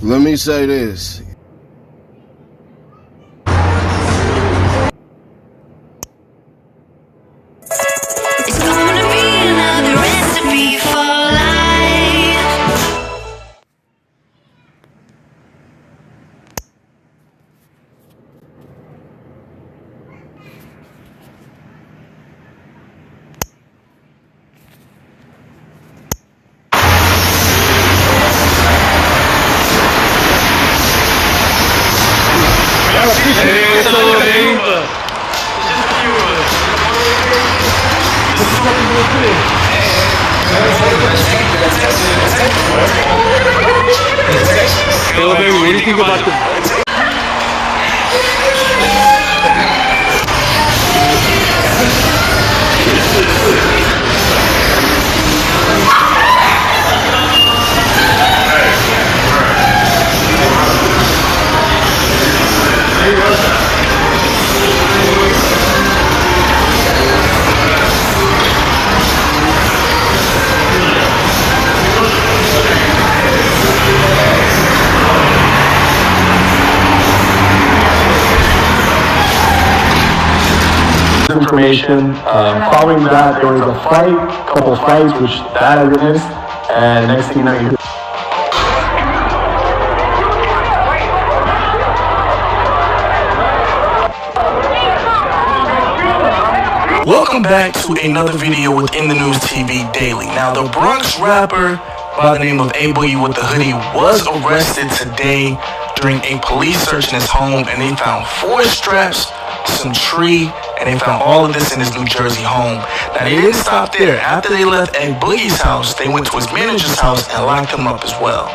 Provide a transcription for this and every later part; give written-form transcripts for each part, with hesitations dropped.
Let me say this. It's gonna be another recipe for life. What do you think about the... information. Following that, there was a fight, a couple of fights, which that I witnessed, and next thing you know, you... Welcome back to another video within the News TV Daily. Now, the Bronx rapper by the name of A Boogie with the Hoodie was arrested today during a police search in his home, and they found 4 straps, some tree, and they found all of this in his New Jersey home. Now, they didn't stop there. After they left A Boogie's house, they went to his manager's house and locked him up as well.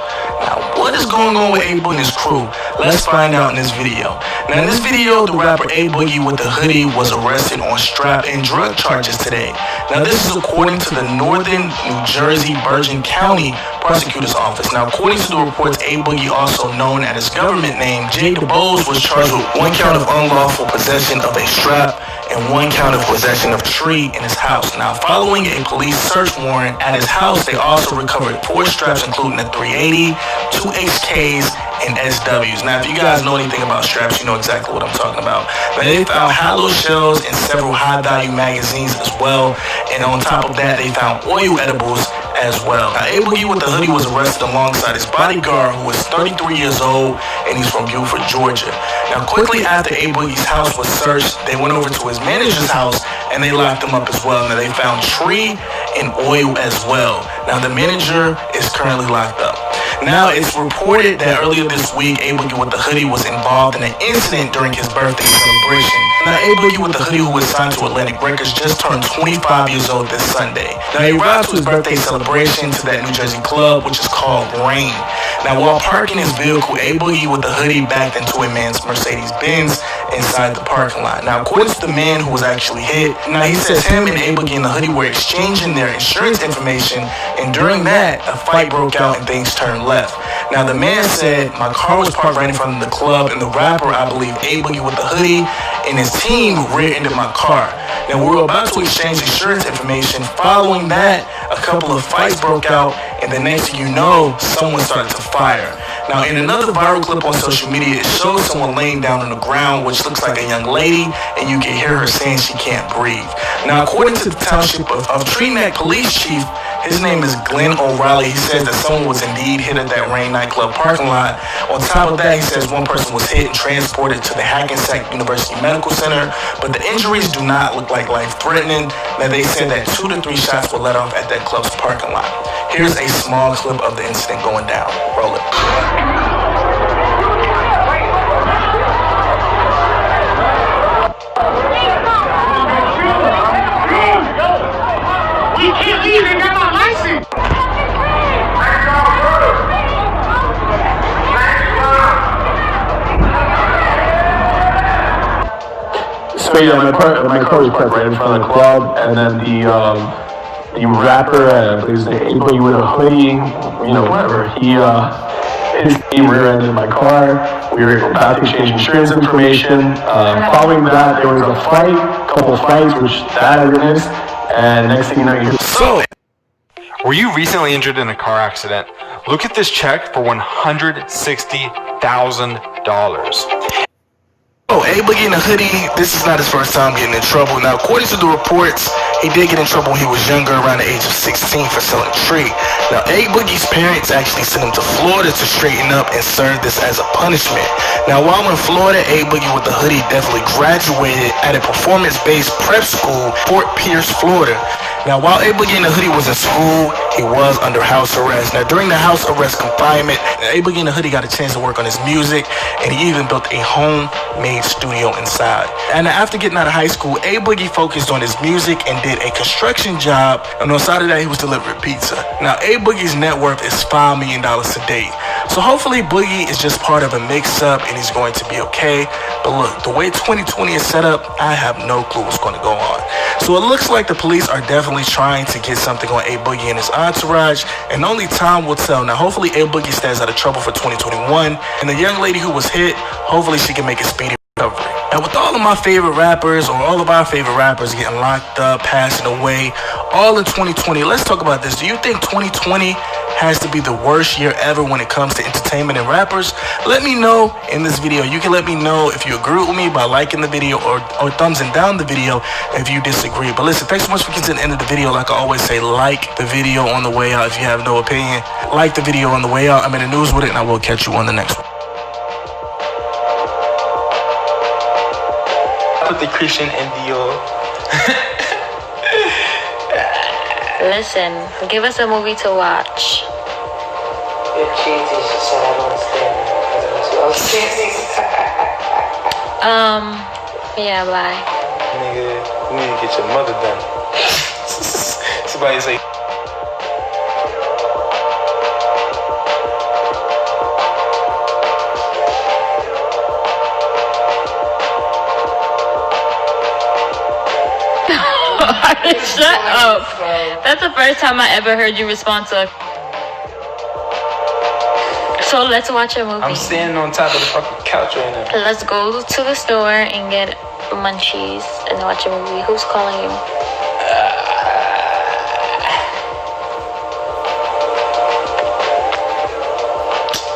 Now, what is going on with A Boogie and his crew? Let's find out in this video. Now, in this video, the rapper A Boogie with the Hoodie was arrested on strap and drug charges today. Now, this is according to the Northern New Jersey Bergen County Prosecutor's Office. Now, according to the reports, A Boogie, also known as his government name, Jay DeBose, was charged with 1 count of unlawful possession of a strap and 1 count of possession of tree in his house. Now, following a police search warrant at his house, they also recovered 4 straps, including a 380, 2 HKs, and SWs. Now, if you guys know anything about straps, you know exactly what I'm talking about. Now, they found hollow shells and several high-value magazines as well, and on top of that, they found oil edibles as well. Now, A Boogie with the Hoodie was arrested alongside his bodyguard, who is 33 years old, and he's from Beaufort, Georgia. Now, quickly after A Boogie's house was searched, they went over to his manager's house, and they locked him up as well. Now, they found tree and oil as well. Now, the manager is currently locked up. Now, it's reported that earlier this week, A Boogie with the Hoodie was involved in an incident during his birthday celebration. Now, A Boogie with the Hoodie, who was signed to Atlantic Records, just turned 25 years old this Sunday. Now, he arrived to his birthday celebration to that New Jersey club, which is called Rain. Now, while parking his vehicle, A Boogie with the Hoodie backed into a man's Mercedes-Benz inside the parking lot. Now, according to the man who was actually hit, now he says him and A Boogie and the Hoodie were exchanging their insurance information, and during that, a fight broke out and things turned left. Now, the man said, my car was parked right in front of the club, and the rapper, I believe A Boogie with the Hoodie, and his team rear-ended my car. Now, we were about to exchange insurance information. Following that, a couple of fights broke out, and the next thing you know, someone started to fire. Now, in another viral clip on social media, it shows someone laying down on the ground, which looks like a young lady, and you can hear her saying she can't breathe. Now, according to the township of Tree Neck police chief, his name is Glenn O'Reilly. He says that someone was indeed hit at that Rain nightclub parking lot. On top of that, he says one person was hit and transported to the Hackensack University Medical Center, but the injuries do not look like life-threatening. Now, they said that 2 to 3 shots were let off at that club's parking lot. Here's a small clip of the incident going down. Roll it. We can't leave, they got my license. So yeah, my car was parked right in front of the club, and then the rapper, his A Boogie with a Hoodie, you know, whatever, he rear-ended my car. We were about to exchange insurance information. Following that, there was a fight, a couple of fights, which that I witnessed, and next thing you know, So, Were you recently injured in a car accident? Look at this check for $160,000. Oh, A-Boogie in the hoodie, this is not his first time getting in trouble. Now, according to the reports, he did get in trouble when he was younger, around the age of 16, for selling tree. Now, A-Boogie's parents actually sent him to Florida to straighten up and serve this as a punishment. Now, while in Florida, A-Boogie with the hoodie definitely graduated at a performance-based prep school, Fort Pierce, Florida. Now, while A-Boogie in the hoodie was in school, he was under house arrest. Now, during the house arrest confinement, A-Boogie in the hoodie got a chance to work on his music, and he even built a homemade studio inside. And after getting out of high school, A-Boogie focused on his music and did a construction job, and on the side of that, he was delivering pizza. Now, A-Boogie's net worth is $5 million to date. So hopefully Boogie is just part of a mix-up and he's going to be okay. But look, the way 2020 is set up, I have no clue what's going to go on. So it looks like the police are definitely trying to get something on A-Boogie and his entourage, and only time will tell. Now, hopefully A-Boogie stays out of trouble for 2021, and the young lady who was hit, hopefully she can make a speedy recovery. Now, with all of my favorite rappers, or all of our favorite rappers getting locked up, passing away, all in 2020, let's talk about this. Do you think 2020 has to be the worst year ever when it comes to entertainment and rappers? Let me know in this video. You can let me know if you agree with me by liking the video or thumbsing down the video if you disagree. But listen, thanks so much for getting to the end of the video. Like I always say, like the video on the way out if you have no opinion. Like the video on the way out. I'm in the news with it, and I will catch you on the next one. Put the Christian in Dior. Listen, give us a movie to watch. You're cheesy, she said I don't understand. Yeah, bye. Nigga, you need to get your mother done. Somebody say. Shut up. That's the first time I ever heard you respond to. So let's watch a movie. I'm standing on top of the fucking couch right now. Let's go to the store and get munchies and watch a movie. Who's calling you?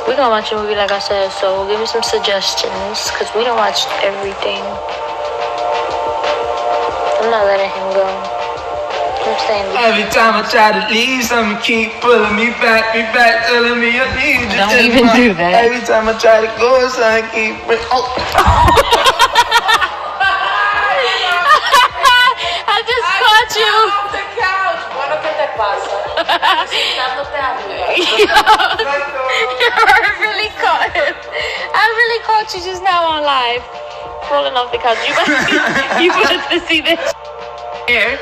We're gonna watch a movie like I said, so give me some suggestions, because we don't watch everything. I'm not letting him go. I'm staying. Every time I try to leave, something keep pulling me back, telling me I need you. Don't even do that. Every time I try to go, something keep I just caught you. You're really caught it. I really caught you just now on live. Rolling off the couch. You wanted to see this here.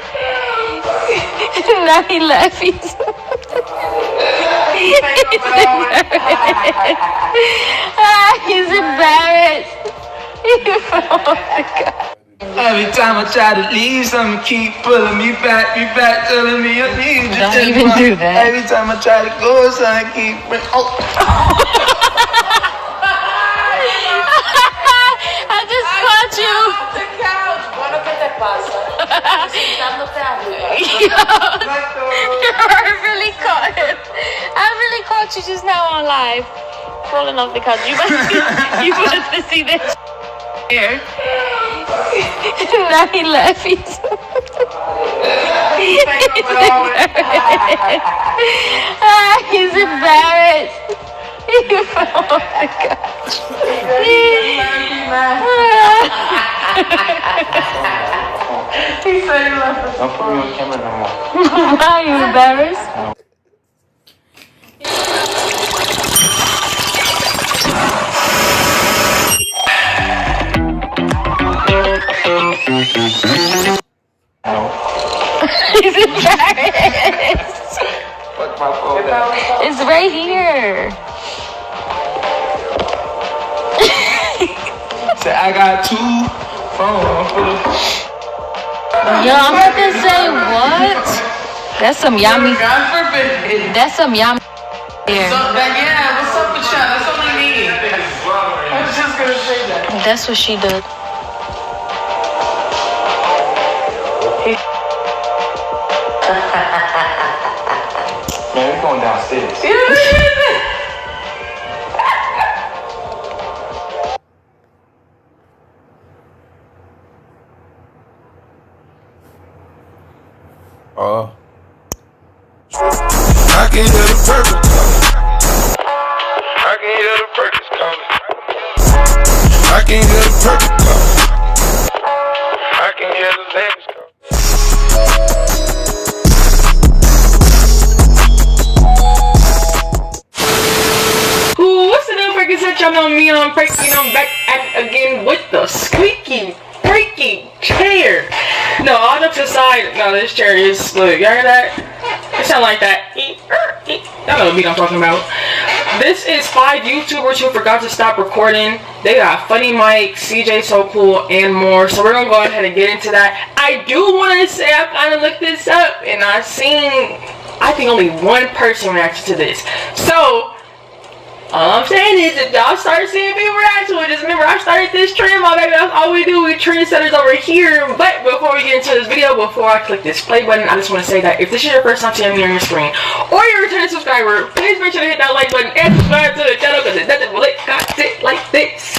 Now he laughing. He's embarrassed. He fell off the couch. Every time I try to leave, something keep pulling me back, telling me I need you. Don't even do that. Every time I try to go, something keep I just caught you. You're really caught it. I really caught you just now on live. Rolling off the couch. You wanted to see this here. Now he laughing. He's embarrassed. He fell off the couch. He said he left. Don't put me on camera no more. Why are you embarrassed? He's embarrassed. Fuck my phone. It's right here. Say I got two phones. Yo, I'm about to say what? That's some yummy. That's some yummy here. Yeah, what's up with y'all? That's all I need. I was just gonna say that. That's what she did. downstairs. I can hear the purpose coming. I can hear the purpose coming. I can hear the purpose coming. I can hear the legs coming. What's the deal, freaking set? Y'all know me, and I'm freaking, I'm back at again with the squeaky freaky chair. No, all jokes aside, no, this chair is, look, y'all hear that? It sound like that. Y'all know what beat I'm talking about. This is 5 YouTubers who forgot to stop recording. They got Funny Mike, CJ So Cool, and more. So we're gonna go ahead and get into that. I do want to say I kind of looked this up, and I seen, I think only one person reacted to this. So all I'm saying is, if y'all start seeing people react to it, just remember I started this trend, my baby. That's all we do. We trendsetters over here. But before we get into this video, before I click this play button, I just want to say that if this is your first time seeing me on your screen, or you're a returning subscriber, please make sure to hit that like button and subscribe to the channel, because it doesn't really content like this.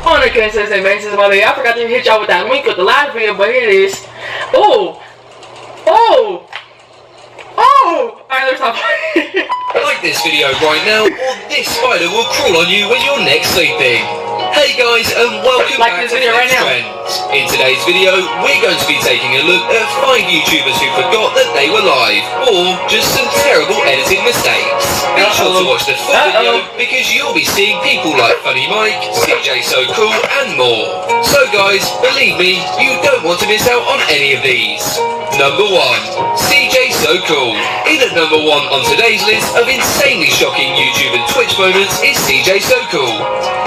On a consistent basis, by the way, I forgot to hit y'all with that link with the last video, but here it is. Oh! Alright, let's stop. Like this video right now, or this spider will crawl on you when you're next sleeping. Hey guys, and welcome back to Next Trends. In today's video, we're going to be taking a look at 5 YouTubers who forgot that they were live, or just some terrible editing mistakes. Be sure to watch the full video, because you'll be seeing people like Funny Mike, CJ So Cool, and more. So guys, believe me, you don't want to miss out on any of these. Number 1. CJ So Cool. In at number 1 on today's list of insanely shocking YouTube and Twitch moments is CJ So Cool.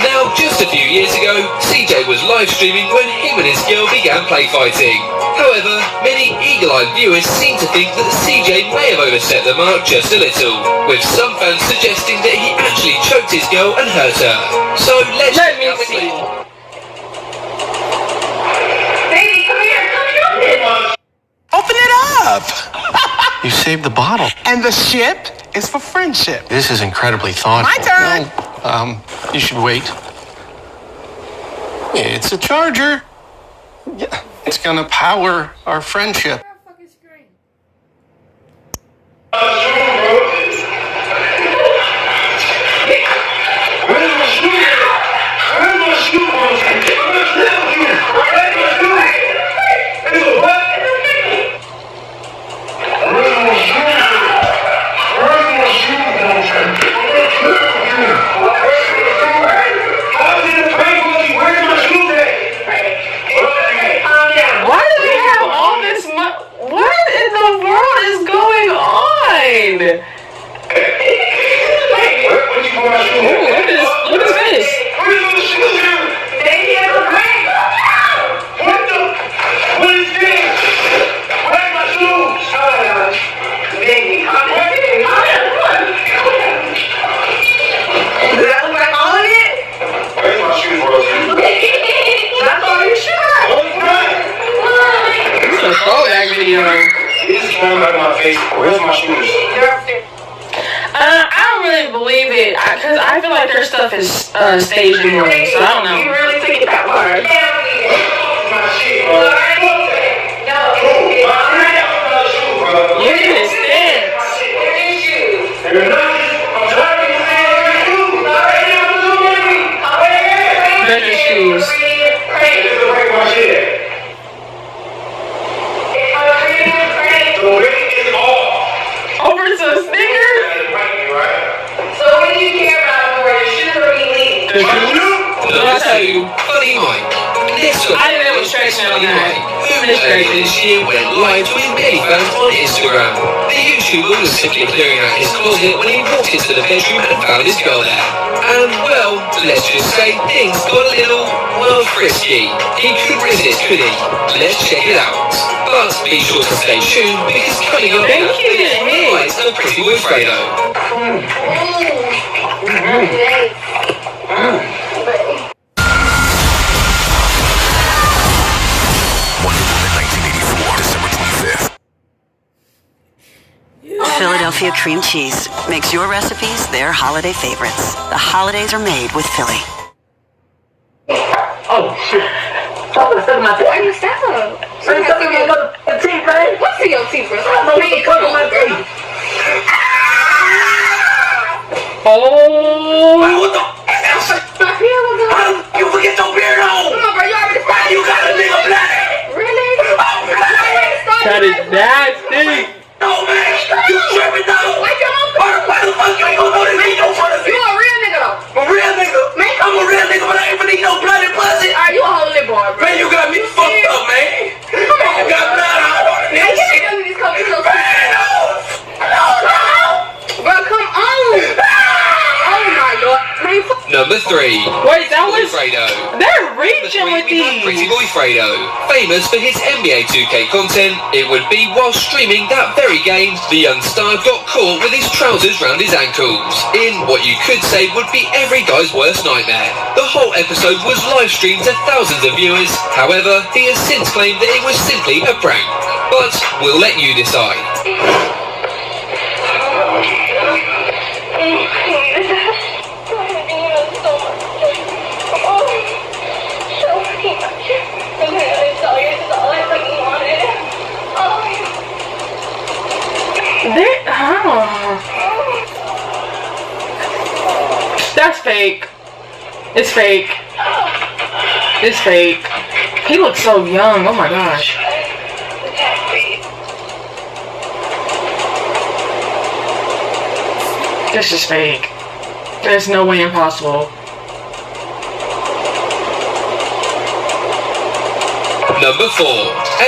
Now, just a few years ago, CJ was live streaming when him and his girl began play fighting. However, many eagle-eyed viewers seem to think that CJ may have overstepped the mark just a little, with some fans suggesting that he actually choked his girl and hurt her. So let's check out the clip. Baby, come here. Open it up! You saved the bottle. And the ship is for friendship. This is incredibly thoughtful. My turn! No, you should wait. It's a charger. Yeah, it's gonna power our friendship. Where's my shoes? I don't really believe it, because I feel like their stuff is staged anyway, so I don't know. You really think it that hard? Look at his stance. Look at his shoes. Over to the sneakers? So what do you care about more, the shoes or me leaving? The shoes? I'll tell you. Funny Mike. I did a demonstration on that. Earlier this year went live with many fans on Instagram. The YouTuber was simply clearing out his closet when he walked into the bedroom and found his girl there. And well, let's just say things got a little, well, frisky. He couldn't resist, could he? Let's check it out. But be sure to stay tuned, because coming up next is a Pretty Boy Fredo. Wonder Woman 1984, December 25th. Philadelphia cream cheese makes your recipes their holiday favorites. The holidays are made with Philly. Oh, shit. Why you stop? What's your teeth, bro? Oh. What the? You forget your beard on. Come on, bro. You already started. You got a nigga black. Really? Oh, that is nasty. No, man. You tripping though. Why the fuck you ain't gonna know this nigga in front of me? You a real nigga though. A real nigga? Man, I'm a real nigga, but I ain't finna eat no blood and pussy. Are you a holy boy, bro? Man, you got me fucked up, man. Come on. You got blood all over this shit. Man, no. Bro, come on. Oh my god. Number 3. Wait, that was... Fredo. They're reaching with these. Pretty Boy Fredo. Famous for his NBA 2K content, it would be while streaming that very game, the young star got caught with his trousers round his ankles, in what you could say would be every guy's worst nightmare. The whole episode was live streamed to thousands of viewers, however, he has since claimed that it was simply a prank. But we'll let you decide. That's fake. It's fake. It's fake. He looks so young. Oh my gosh. This is fake. There's no way impossible. Number 4.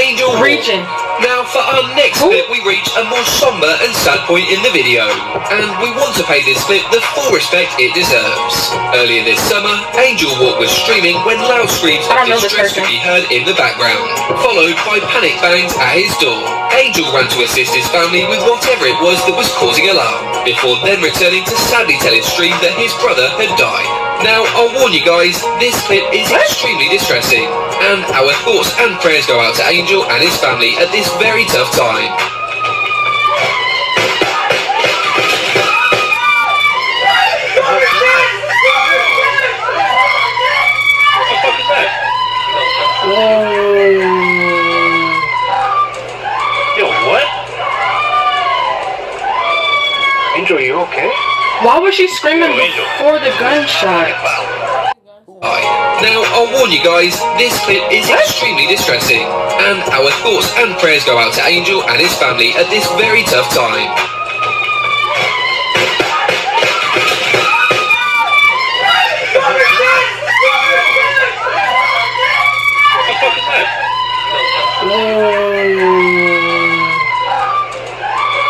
Angel Reaching. Now for our next clip, we reach a more somber and sad point in the video, and we want to pay this clip the full respect it deserves. Earlier this summer, Angel Walk was streaming when loud screams of distress could be heard in the background, followed by panic bangs at his door. Angel ran to assist his family with whatever it was that was causing alarm, before then returning to sadly tell his stream that his brother had died. Now, I'll warn you guys, this clip is extremely distressing, and our thoughts and prayers go out to Angel and his family at this very tough time. Yo, what? Angel, you okay? Why was she screaming before the gunshot? Now, I'll warn you guys, this clip is extremely distressing, and our thoughts and prayers go out to Angel and his family at this very tough time.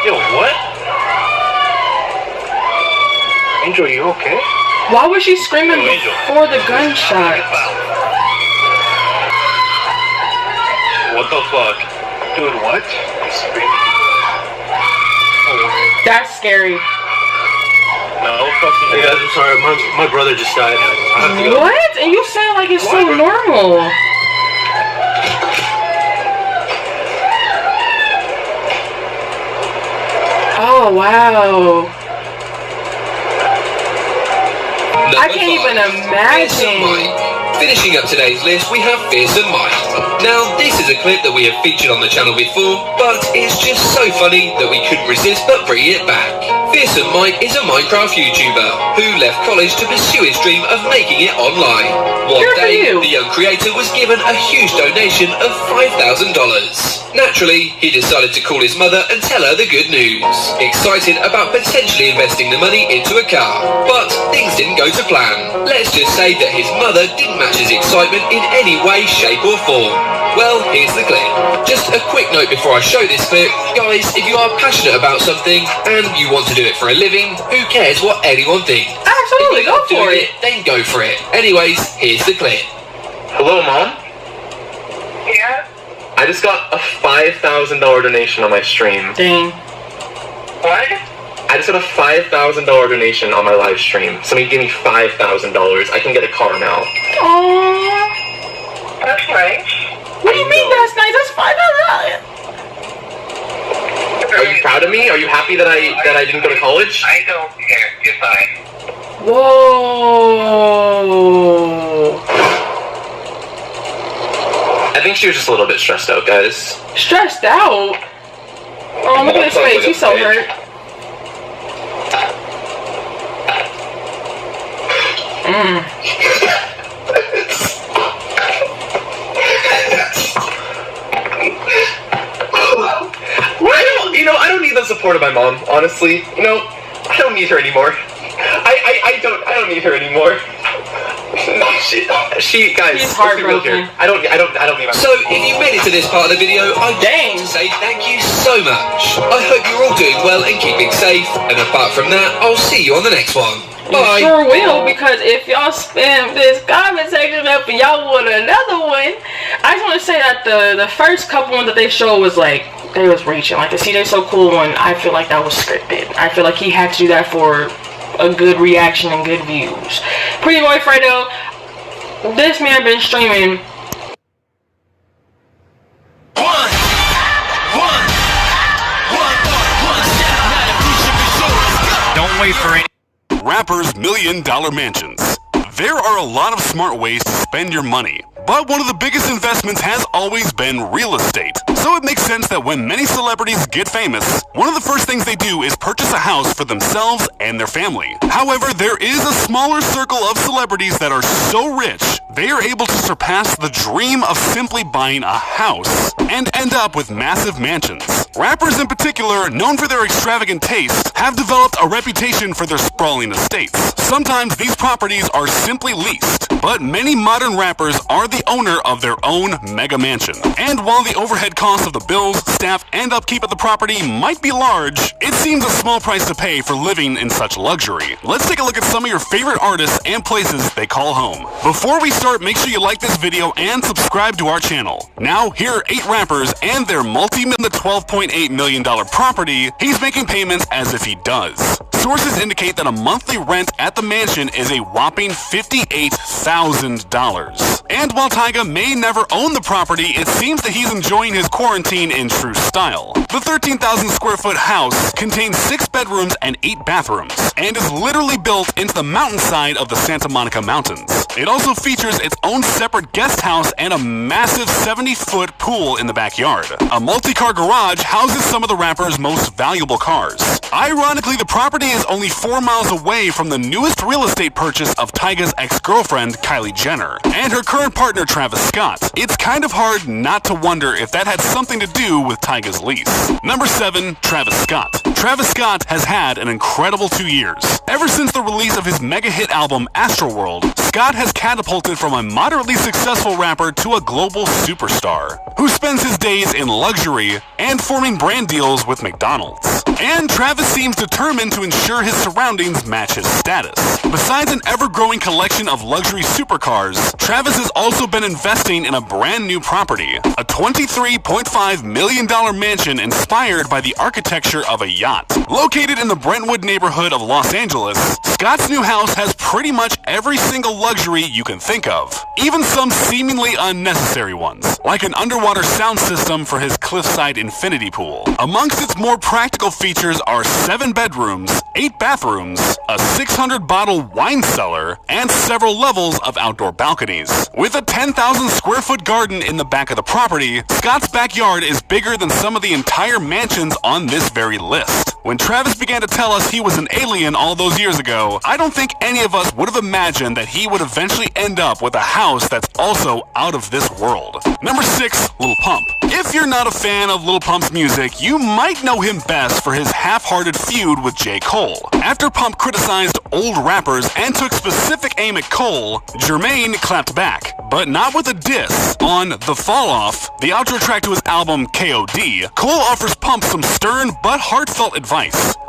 Yo, what? Angel, you okay? Why was she screaming before the gunshot? What the fuck? Dude, what? That's scary. No fucking. Hey guys, I'm sorry. My brother just died. I have to go. What? And you sound like it's so normal. Oh, wow. I can't even imagine. Finishing up today's list, we have Fearsome Mike. Now, this is a clip that we have featured on the channel before, but it's just so funny that we couldn't resist but bring it back. Fearsome Mike is a Minecraft YouTuber who left college to pursue his dream of making it online. One day, the young creator was given a huge donation of $5,000. Naturally, he decided to call his mother and tell her the good news, excited about potentially investing the money into a car. But things didn't go to plan. Let's just say that his mother didn't match his excitement in any way, shape or form. Well, here's the clip. Just a quick note before I show this clip. Guys, if you are passionate about something and you want to do it for a living, who cares what anyone thinks? Absolutely, go for it. Then go for it. Anyways, here's the clip. Hello, Mom? Yeah? I just got a $5,000 donation on my stream. Dang. What? I just got a $5,000 donation on my live stream. Somebody give me $5,000. I can get a car now. Aww. That's nice. What do you mean that's nice? That's $5,000. Are you proud of me? Are you happy happy that I didn't go to college? I don't care. Goodbye. Whoa. I think she was just a little bit stressed out, guys. Stressed out? Oh, look at his face. He's so hurt. I don't need the support of my mom, honestly. I don't need her anymore. I don't need her anymore. She guys, he's heartbroken. I don't need my mom. So, if you made it to this part of the video, I just want to say thank you so much. I hope you're all doing well and keeping safe. And apart from that, I'll see you on the next one. Bye. You sure will, because if y'all spam this comment section up and y'all want another one, I just want to say that the first couple ones that they showed was like, they was reaching. Like the CJ So Cool one, I feel like that was scripted. I feel like he had to do that for a good reaction and good views. Pretty Boy Fredo, this man been streaming. Don't wait for any rappers' $1 million mansions. There are a lot of smart ways to spend your money, but one of the biggest investments has always been real estate. So it makes sense that when many celebrities get famous, one of the first things they do is purchase a house for themselves and their family. However, there is a smaller circle of celebrities that are so rich, they are able to surpass the dream of simply buying a house and end up with massive mansions. Rappers in particular, known for their extravagant taste, have developed a reputation for their sprawling estates. Sometimes these properties are simply leased, but many modern rappers are the owner of their own mega mansion. And while the overhead costs of the bills, staff, and upkeep of the property might be large, it seems a small price to pay for living in such luxury. Let's take a look at some of your favorite artists and places they call home. Before we start, make sure you like this video and subscribe to our channel. Now, here are 8 rappers and their $12.8 million property he's making payments as if he does. Sources indicate that a monthly rent at the mansion is a whopping $58,000. And while Tyga may never own the property, it seems that he's enjoying his quarantine in true style. The 13,000 square foot house contains 6 bedrooms and 8 bathrooms, and is literally built into the mountainside of the Santa Monica Mountains. It also features its own separate guest house and a massive 70-foot pool in the backyard. A multi-car garage houses some of the rapper's most valuable cars. Ironically, the property is only 4 miles away from the newest real estate purchase of Tyga's ex-girlfriend, Kylie Jenner, and her current partner, Travis Scott. It's kind of hard not to wonder if that had something to do with Tyga's lease. Number 7, Travis Scott. Travis Scott has had an incredible 2 years. Ever since the release of his mega hit album, Astroworld, Scott has catapulted from a moderately successful rapper to a global superstar, who spends his days in luxury and forming brand deals with McDonald's. And Travis seems determined to ensure his surroundings match his status. Besides an ever-growing collection of luxury supercars, Travis has also been investing in a brand new property, a $23.5 million mansion inspired by the architecture of a yacht. Located in the Brentwood neighborhood of Los Angeles, Scott's new house has pretty much every single luxury you can think of, even some seemingly unnecessary ones, like an underwater sound system for his cliffside infinity pool. Amongst its more practical features are 7 bedrooms, 8 bathrooms, a 600-bottle wine cellar, and several levels of outdoor balconies. With a 10,000 square foot garden in the back of the property, Scott's backyard is bigger than some of the entire mansions on this very list. When Travis began to tell us he was an alien all those years ago, I don't think any of us would have imagined that he would eventually end up with a house that's also out of this world. Number 6, Lil Pump. If you're not a fan of Lil Pump's music, you might know him best for his half-hearted feud with J. Cole. After Pump criticized old rappers and took specific aim at Cole, Jermaine clapped back, but not with a diss. On The Fall Off, the outro track to his album K.O.D., Cole offers Pump some stern but heartfelt advice.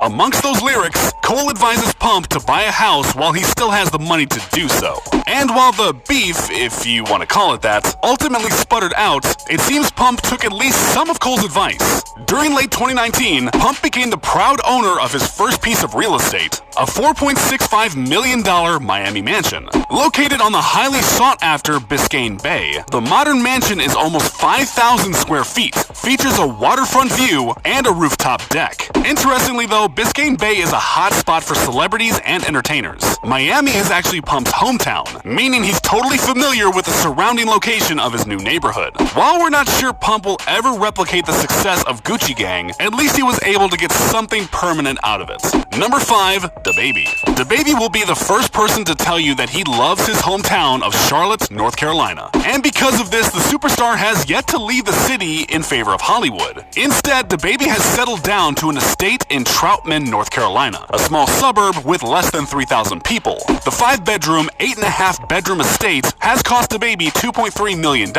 Amongst those lyrics, Cole advises Pump to buy a house while he still has the money to do so. And while the beef, if you want to call it that, ultimately sputtered out, it seems Pump took at least some of Cole's advice. During late 2019, Pump became the proud owner of his first piece of real estate, a $4.65 million Miami mansion. Located on the highly sought-after Biscayne Bay, the modern mansion is almost 5,000 square feet, features a waterfront view and a rooftop deck. Interestingly though, Biscayne Bay is a hot spot for celebrities and entertainers. Miami is actually Pump's hometown, meaning he's totally familiar with the surrounding location of his new neighborhood. While we're not sure Pump will ever replicate the success of Gucci Gang, at least he was able to get something permanent out of it. Number 5, DaBaby. DaBaby will be the first person to tell you that he loves his hometown of Charlotte, North Carolina. And because of this, the superstar has yet to leave the city in favor of Hollywood. Instead, DaBaby has settled down to an estate in Troutman, North Carolina, a small suburb with less than 3,000 people. The 5-bedroom, 8.5-bedroom estate has cost DaBaby $2.3 million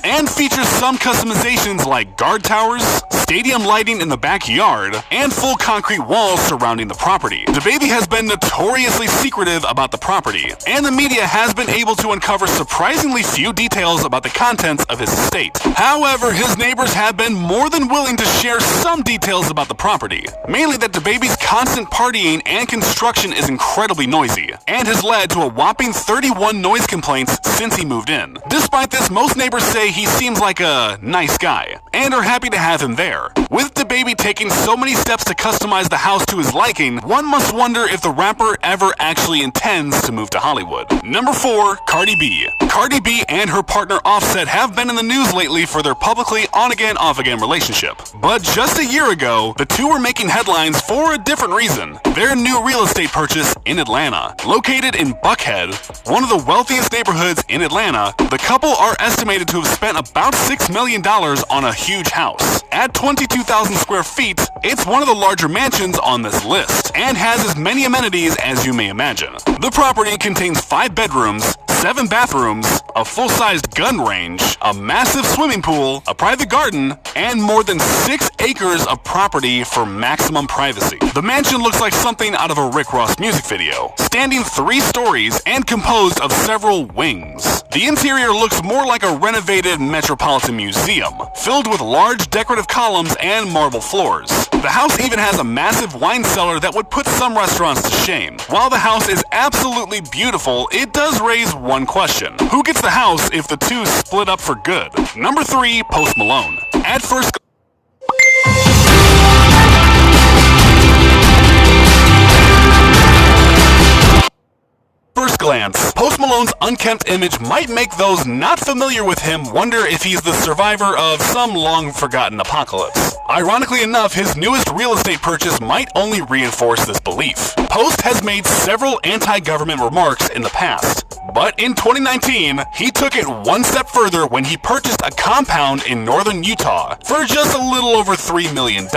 and features some customizations like guard towers, stadium lighting in the backyard, and full concrete walls surrounding the property. DaBaby has been notoriously secretive about the property, and the media has been able to uncover surprisingly few details about the contents of his estate. However, his neighbors have been more than willing to share some details about the property, mainly that DaBaby's constant partying and construction is incredibly noisy, and has led to a whopping 31 noise complaints since he moved in. Despite this, most neighbors say he seems like a nice guy, and are happy to have him there. With DaBaby taking so many steps to customize the house to his liking, one must wonder if the rapper ever actually intends to move to Hollywood. Number 4, Cardi B. Cardi B and her partner Offset have been in the news lately for their publicly on-again, off-again relationship. But just a year ago, the two were making headlines for a different reason. Their new real estate purchase in Atlanta. Located in Buckhead, one of the wealthiest neighborhoods in Atlanta, the couple are estimated to have spent about $6 million on a huge house. At 22,000 square feet, it's one of the larger mansions on this list, and has as many amenities as you may imagine. The property contains 5 bedrooms, 7 bathrooms, a full-sized gun range, a massive swimming pool, a private garden, and more than 6 acres of property for maximum privacy. The mansion looks like something out of a Rick Ross music video, standing 3 stories and composed of several wings. The interior looks more like a renovated Metropolitan Museum, filled with large decorative columns and marble floors. The house even has a massive wine cellar that would put some restaurants to shame. While the house is absolutely beautiful, it does raise one question. Who gets the house if the two split up for good? Number 3, Post Malone. At first glance, Post Malone's unkempt image might make those not familiar with him wonder if he's the survivor of some long-forgotten apocalypse. Ironically enough, his newest real estate purchase might only reinforce this belief. Post has made several anti-government remarks in the past, but in 2019, he took it one step further when he purchased a compound in northern Utah for just a little over $3 million.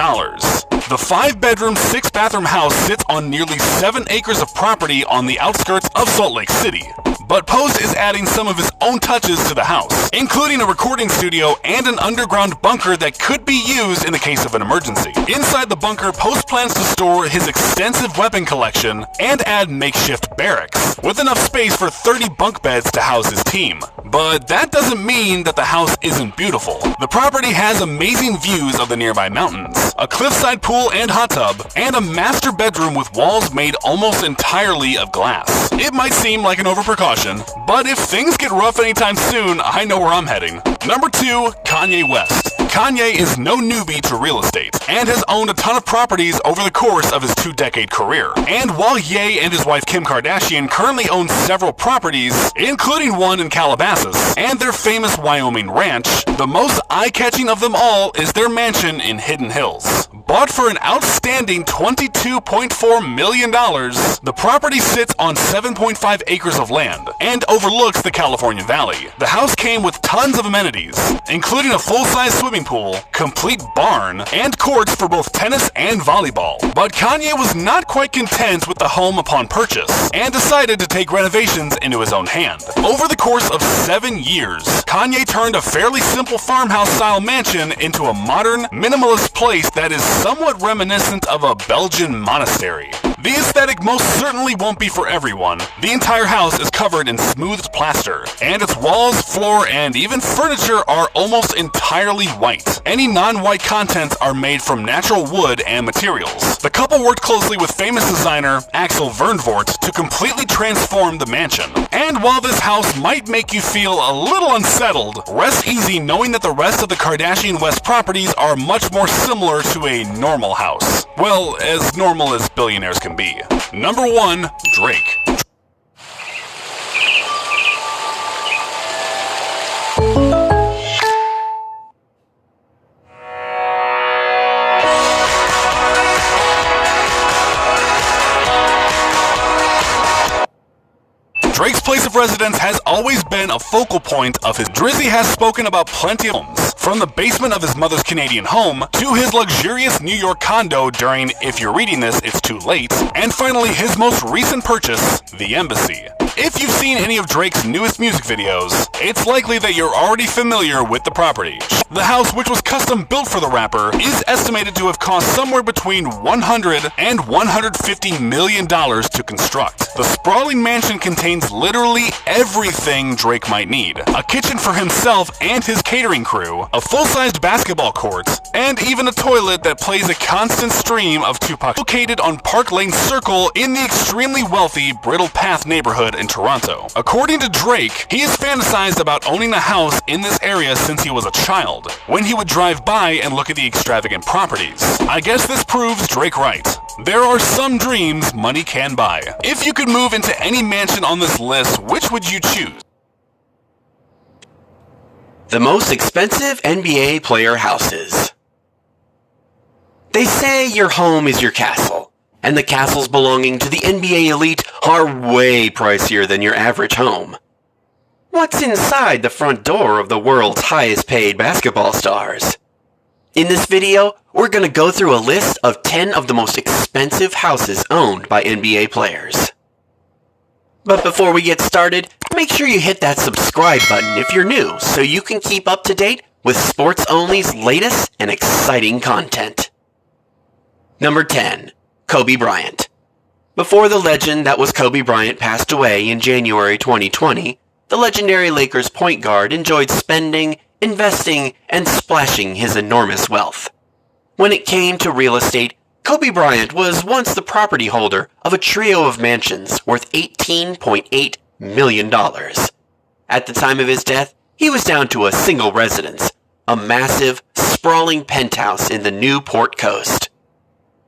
The 5-bedroom, 6-bathroom house sits on nearly 7 acres of property on the outskirts of Salt Lake City. But Post is adding some of his own touches to the house, including a recording studio and an underground bunker that could be used in the case of an emergency. Inside the bunker, Post plans to store his extensive weapon collection and add makeshift barracks, with enough space for 30 bunk beds to house his team. But that doesn't mean that the house isn't beautiful. The property has amazing views of the nearby mountains, a cliffside pool and hot tub, and a master bedroom with walls made almost entirely of glass. It might seem like an over-precaution, but if things get rough anytime soon, I know where I'm heading. Number 2, Kanye West. Kanye is no newbie to real estate, and has owned a ton of properties over the course of his 2-decade career. And while Ye and his wife Kim Kardashian currently own several properties, including one in Calabasas, and their famous Wyoming ranch, the most eye-catching of them all is their mansion in Hidden Hills. Bought for an outstanding $22.4 million, the property sits on 7.5 acres of land and overlooks the California Valley. The house came with tons of amenities, including a full-size swimming pool, complete barn, and courts for both tennis and volleyball. But Kanye was not quite content with the home upon purchase, and decided to take renovations into his own hand. Over the course of 7 years, Kanye turned a fairly simple farmhouse-style mansion into a modern, minimalist place that is somewhat reminiscent of a Belgian monastery. The aesthetic most certainly won't be for everyone. The entire house is covered in smoothed plaster, and its walls, floor, and even furniture are almost entirely white. Any non-white contents are made from natural wood and materials. The couple worked closely with famous designer Axel Vernvoort to completely transform the mansion. And while this house might make you feel a little unsettled, rest easy knowing that the rest of the Kardashian West properties are much more similar to a normal house. Well, as normal as billionaires can be. Number 1, Drake. Drake's place of residence has always been a focal point of his. Drizzy has spoken about plenty of homes, from the basement of his mother's Canadian home to his luxurious New York condo during If You're Reading This, It's Too Late, and finally his most recent purchase, the Embassy. If you've seen any of Drake's newest music videos, it's likely that you're already familiar with the property. The house, which was custom built for the rapper, is estimated to have cost somewhere between $100 and $150 million to construct. The sprawling mansion contains literally everything Drake might need. A kitchen for himself and his catering crew, a full-sized basketball court, and even a toilet that plays a constant stream of Tupac. Located on Park Lane Circle in the extremely wealthy Brittle Path neighborhood in Toronto. According to Drake, he has fantasized about owning a house in this area since he was a child, when he would drive by and look at the extravagant properties. I guess this proves Drake right. There are some dreams money can buy. If you could move into any mansion on this list, which would you choose? The most expensive NBA player houses. They say your home is your castle, and the castles belonging to the NBA elite are way pricier than your average home. What's inside the front door of the world's highest paid basketball stars? In this video, we're going to go through a list of 10 of the most expensive houses owned by NBA players. But before we get started, make sure you hit that subscribe button if you're new so you can keep up to date with Sports Only's latest and exciting content. Number 10. Kobe Bryant. Before the legend that was Kobe Bryant passed away in January 2020, the legendary Lakers point guard enjoyed spending, investing, and splashing his enormous wealth. When it came to real estate, Kobe Bryant was once the property holder of a trio of mansions worth $18.8 million. At the time of his death, he was down to a single residence, a massive, sprawling penthouse in the Newport Coast.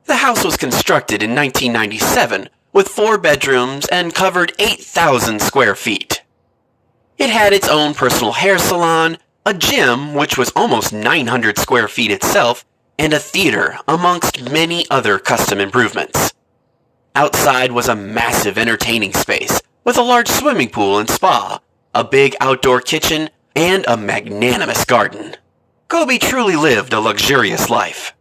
The house was constructed in 1997 with 4 bedrooms and covered 8,000 square feet. It had its own personal hair salon, a gym which was almost 900 square feet itself, and a theater amongst many other custom improvements. Outside was a massive entertaining space with a large swimming pool and spa, a big outdoor kitchen, and a magnanimous garden. Kobe truly lived a luxurious life.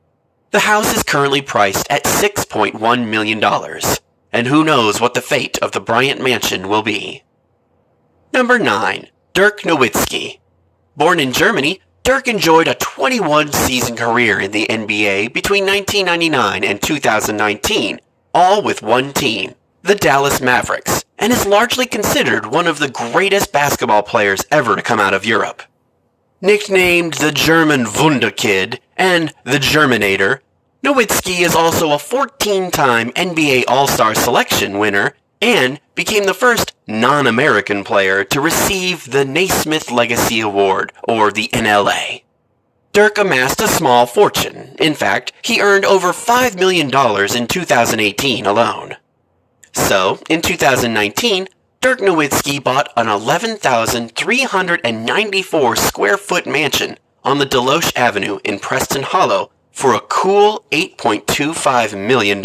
The house is currently priced at $6.1 million, and who knows what the fate of the Bryant Mansion will be. Number 9. Dirk Nowitzki. Born in Germany, Dirk enjoyed a 21-season career in the NBA between 1999 and 2019, all with one team, the Dallas Mavericks, and is largely considered one of the greatest basketball players ever to come out of Europe. Nicknamed the German Wunderkid and the Germinator, Nowitzki is also a 14-time NBA All-Star selection winner and became the first non-American player to receive the Naismith Legacy Award, or the NLA. Dirk amassed a small fortune. In fact, he earned over $5 million in 2018 alone. So, in 2019, Dirk Nowitzki bought an 11,394 square foot mansion on the Deloche Avenue in Preston Hollow for a cool $8.25 million.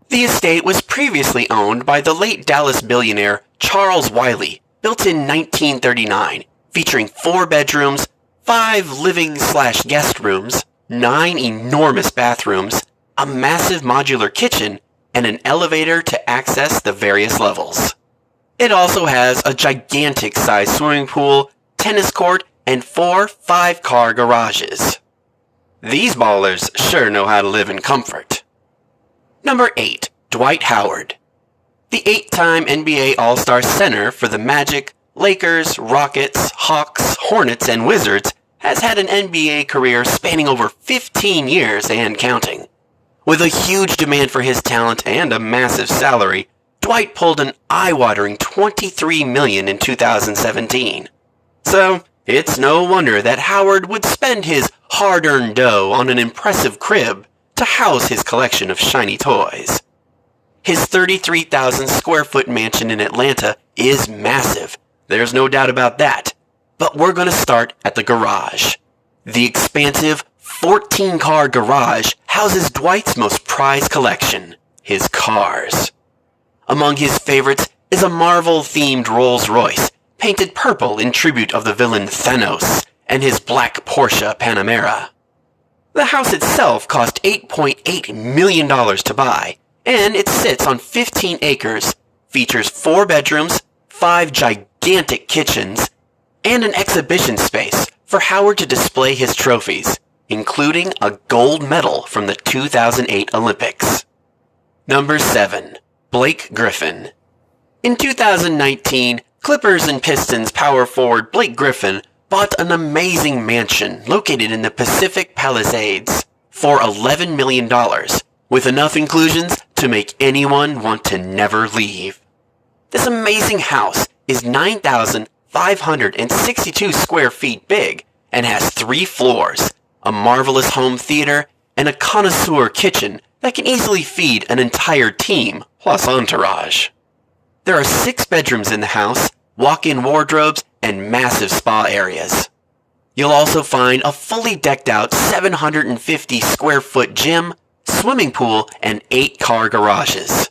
The estate was previously owned by the late Dallas billionaire Charles Wiley, built in 1939, featuring 4 bedrooms, 5 living/guest rooms, 9 enormous bathrooms, a massive modular kitchen, and an elevator to access the various levels. It also has a gigantic-sized swimming pool, tennis court, and 4 5-car garages. These ballers sure know how to live in comfort. Number 8. Dwight Howard. The 8-time NBA All-Star center for the Magic, Lakers, Rockets, Hawks, Hornets, and Wizards has had an NBA career spanning over 15 years and counting. With a huge demand for his talent and a massive salary, Dwight pulled an eye-watering $23 million in 2017. So, it's no wonder that Howard would spend his hard-earned dough on an impressive crib to house his collection of shiny toys. His 33,000 square foot mansion in Atlanta is massive, there's no doubt about that. But we're going to start at the garage. The expansive 14-car garage houses Dwight's most prized collection, his cars. Among his favorites is a Marvel-themed Rolls-Royce, painted purple in tribute of the villain Thanos, and his black Porsche Panamera. The house itself cost $8.8 million to buy, and it sits on 15 acres, features 4 bedrooms, 5 gigantic kitchens, and an exhibition space for Howard to display his trophies, including a gold medal from the 2008 Olympics. Number 7. Blake Griffin. In 2019, Clippers and Pistons power forward Blake Griffin bought an amazing mansion located in the Pacific Palisades for $11 million, with enough inclusions to make anyone want to never leave. This amazing house is 9,562 square feet big and has 3 floors, a marvelous home theater, and a connoisseur kitchen that can easily feed an entire team plus entourage. There are 6 bedrooms in the house, walk-in wardrobes, and massive spa areas. You'll also find a fully decked out 750 square foot gym, swimming pool, and 8-car garages.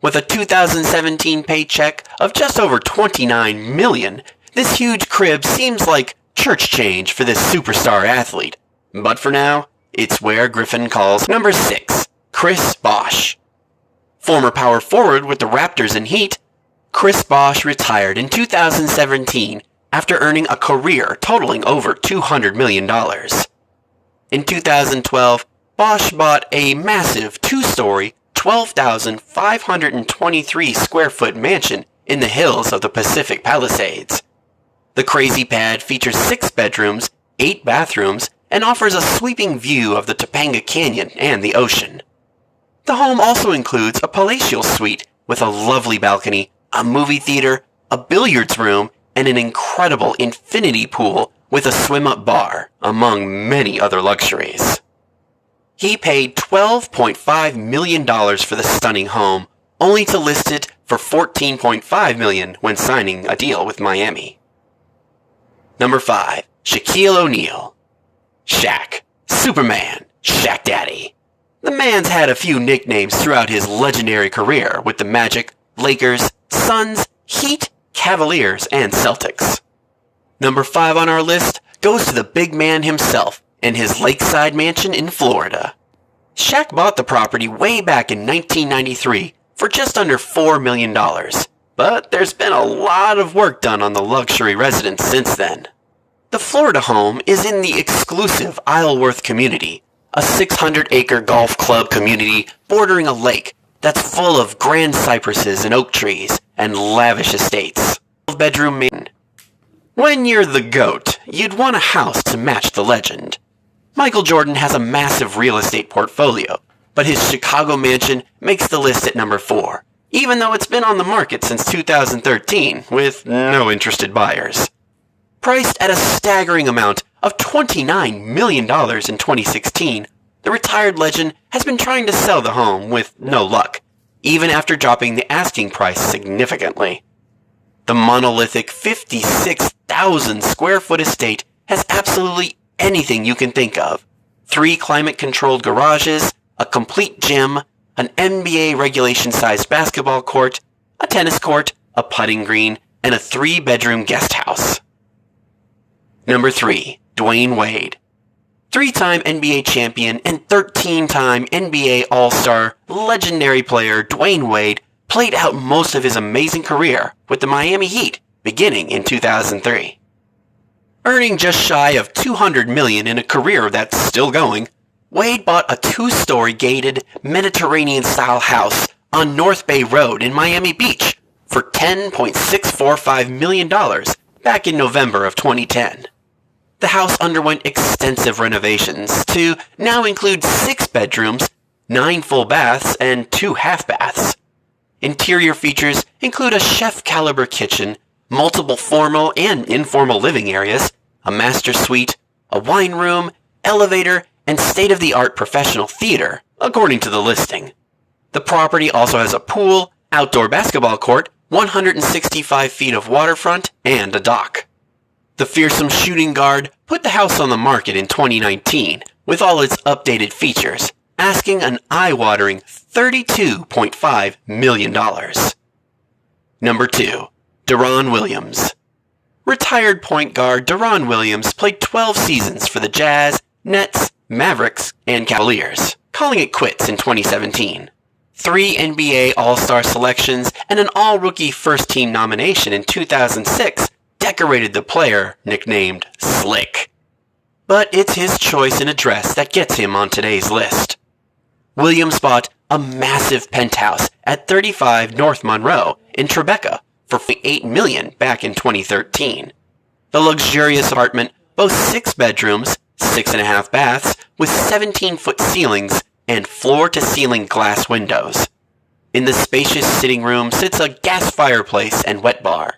With a 2017 paycheck of just over $29 million, this huge crib seems like church change for this superstar athlete. But for now, it's where Griffin calls. Number 6. Chris Bosh. Former power forward with the Raptors and Heat, Chris Bosh retired in 2017 after earning a career totaling over $200 million. In 2012, Bosh bought a massive 2-story, 12,523 square foot mansion in the hills of the Pacific Palisades. The crazy pad features 6 bedrooms, 8 bathrooms, and offers a sweeping view of the Topanga Canyon and the ocean. The home also includes a palatial suite with a lovely balcony, a movie theater, a billiards room, and an incredible infinity pool with a swim-up bar, among many other luxuries. He paid $12.5 million for the stunning home, only to list it for $14.5 million when signing a deal with Miami. Number 5. Shaquille O'Neal. Shaq. Superman. Shaq Daddy. The man's had a few nicknames throughout his legendary career with the Magic, Lakers, Suns, Heat, Cavaliers, and Celtics. Number 5 on our list goes to the big man himself and his lakeside mansion in Florida. Shaq bought the property way back in 1993 for just under $4 million, but there's been a lot of work done on the luxury residence since then. The Florida home is in the exclusive Isleworth community, a 600-acre golf club community bordering a lake that's full of grand cypresses and oak trees and lavish estates. 12-bedroom mansion. When you're the GOAT, you'd want a house to match the legend. Michael Jordan has a massive real estate portfolio, but his Chicago mansion makes the list at number 4, even though it's been on the market since 2013 with no interested buyers. Priced at a staggering amount of $29 million in 2016, the retired legend has been trying to sell the home with no luck, even after dropping the asking price significantly. The monolithic 56,000 square foot estate has absolutely anything you can think of. 3 climate-controlled garages, a complete gym, an NBA regulation-sized basketball court, a tennis court, a putting green, and a 3-bedroom guest house. Number 3. Dwayne Wade. 3-time NBA champion and 13-time NBA All-Star legendary player Dwayne Wade played out most of his amazing career with the Miami Heat beginning in 2003. Earning just shy of $200 million in a career that's still going, Wade bought a 2-story gated Mediterranean-style house on North Bay Road in Miami Beach for $10.645 million back in November of 2010. The house underwent extensive renovations to now include 6 bedrooms, 9 full baths, and 2 half baths. Interior features include a chef-caliber kitchen, multiple formal and informal living areas, a master suite, a wine room, elevator, and state-of-the-art professional theater, according to the listing. The property also has a pool, outdoor basketball court, 165 feet of waterfront, and a dock. The fearsome shooting guard put the house on the market in 2019 with all its updated features, asking an eye-watering $32.5 million. Number 2. Deron Williams. Retired point guard Deron Williams played 12 seasons for the Jazz, Nets, Mavericks, and Cavaliers, calling it quits in 2017. 3 NBA All-Star selections and an All-Rookie First-Team nomination in 2006 decorated the player nicknamed Slick. But it's his choice in a dress that gets him on today's list. Williams bought a massive penthouse at 35 North Monroe in Tribeca for $8 million back in 2013. The luxurious apartment boasts 6 bedrooms, 6.5 baths with 17-foot ceilings and floor-to-ceiling glass windows. In the spacious sitting room sits a gas fireplace and wet bar.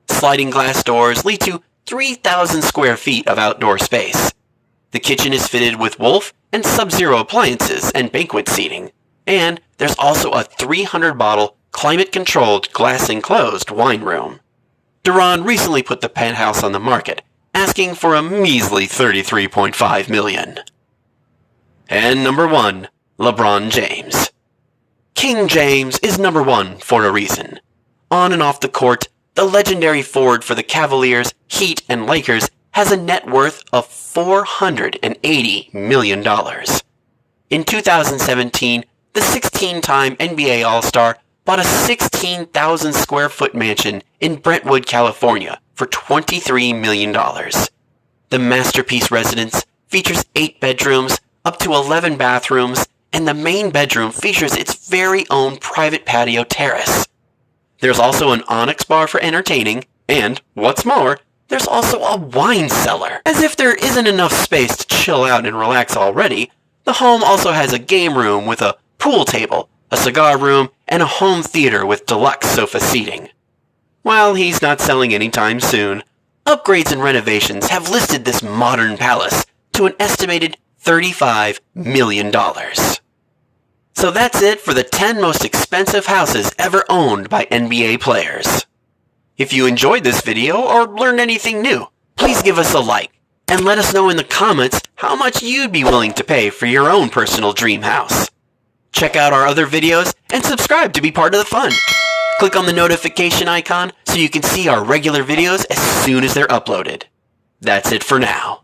Sliding glass doors lead to 3,000 square feet of outdoor space. The kitchen is fitted with Wolf and Sub-Zero appliances and banquet seating. And there's also a 300-bottle, climate-controlled, glass-enclosed wine room. Deron recently put the penthouse on the market, asking for a measly $33.5 million. And number 1, LeBron James. King James is number 1 for a reason. On and off the court, the legendary forward for the Cavaliers, Heat, and Lakers has a net worth of $480 million. In 2017, the 16-time NBA All-Star bought a 16,000 square foot mansion in Brentwood, California for $23 million. The masterpiece residence features 8 bedrooms, up to 11 bathrooms, and the main bedroom features its very own private patio terrace. There's also an Onyx bar for entertaining, and, what's more, there's also a wine cellar. As if there isn't enough space to chill out and relax already, the home also has a game room with a pool table, a cigar room, and a home theater with deluxe sofa seating. While he's not selling anytime soon, upgrades and renovations have listed this modern palace to an estimated $35 million. So that's it for the 10 most expensive houses ever owned by NBA players. If you enjoyed this video or learned anything new, please give us a like and let us know in the comments how much you'd be willing to pay for your own personal dream house. Check out our other videos and subscribe to be part of the fun. Click on the notification icon so you can see our regular videos as soon as they're uploaded. That's it for now.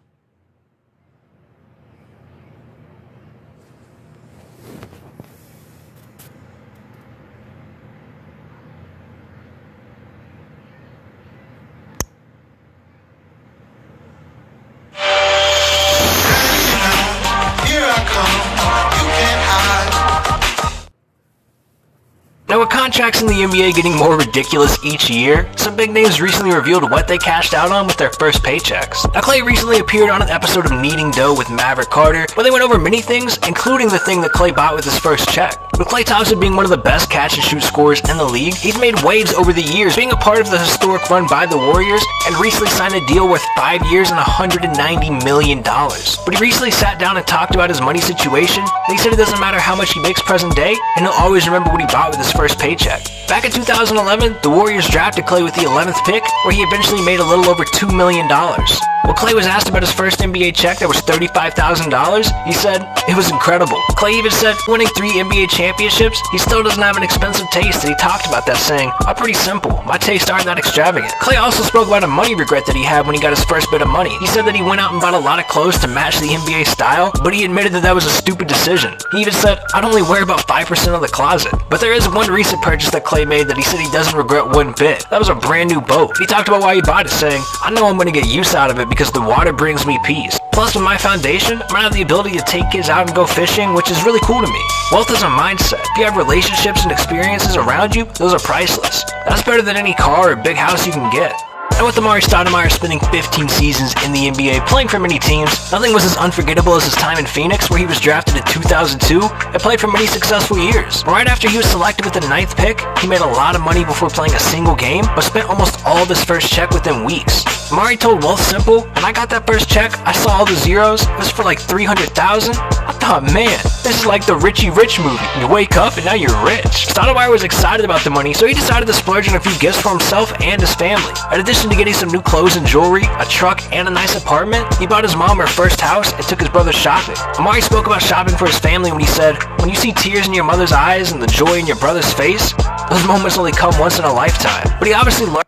Now with contracts in the NBA getting more ridiculous each year, some big names recently revealed what they cashed out on with their first paychecks. Now Klay recently appeared on an episode of Kneading Dough with Maverick Carter, where they went over many things, including the thing that Klay bought with his first check. With Klay Thompson being one of the best catch-and-shoot scorers in the league, he's made waves over the years, being a part of the historic run by the Warriors, and recently signed a deal worth 5 years and $190 million. But he recently sat down and talked about his money situation, and he said it doesn't matter how much he makes present day, and he'll always remember what he bought with his first paycheck. Back in 2011, the Warriors drafted Klay with the 11th pick, where he eventually made a little over $2 million. When Klay was asked about his first NBA check that was $35,000, he said, "It was incredible." Klay even said, winning 3 NBA championships, he still doesn't have an expensive taste, and he talked about that saying, "I'm pretty simple. My tastes aren't that extravagant." Klay also spoke about a money regret that he had when he got his first bit of money. He said that he went out and bought a lot of clothes to match the NBA style, but he admitted that that was a stupid decision. He even said, "I'd only wear about 5% of the closet." But there is one recent purchase that Klay made that he said he doesn't regret one bit. That was a brand new boat. He talked about why he bought it, saying, "I know I'm going to get use out of it because the water brings me peace." Plus, with my foundation, I'm gonna have the ability to take kids out and go fishing, which is really cool to me. Wealth is a mindset. If you have relationships and experiences around you, those are priceless. That's better than any car or big house you can get. And with Amar'e Stoudemire spending 15 seasons in the NBA playing for many teams, nothing was as unforgettable as his time in Phoenix, where he was drafted in 2002 and played for many successful years. Right after he was selected with the 9th pick, he made a lot of money before playing a single game, but spent almost all of his first check within weeks. Amar'e told Wealth Simple, "When I got that first check, I saw all the zeros. It was for like 300,000. I thought, man, this is like the Richie Rich movie. You wake up and now you're rich." Stoudemire was excited about the money, so he decided to splurge on a few gifts for himself and his family. In addition to getting some new clothes and jewelry, a truck, and a nice apartment, he bought his mom her first house and took his brother shopping. Amar'e spoke about shopping for his family when he said, "When you see tears in your mother's eyes and the joy in your brother's face, those moments only come once in a lifetime." But he obviously learned.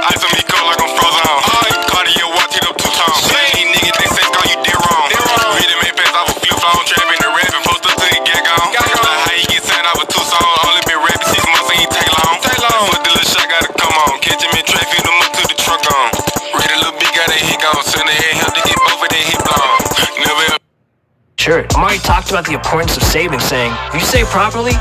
Eyes on me go like I'm frozen. Cardio watch it up 2 times. These niggas they say call you dead wrong. Really made pass off a flip phone, trapping the rapping, posted to the get gone. Like how he get signed off with 2 songs, only been rapping 6 months and he take long. But the little shot gotta come on, catch him in traffic, them up to the truck on. Read a little big got a hit gone, send the head help to get both of their hit blown. Never. Sure, Amar'e talked about the importance of saving, saying, "If you save properly."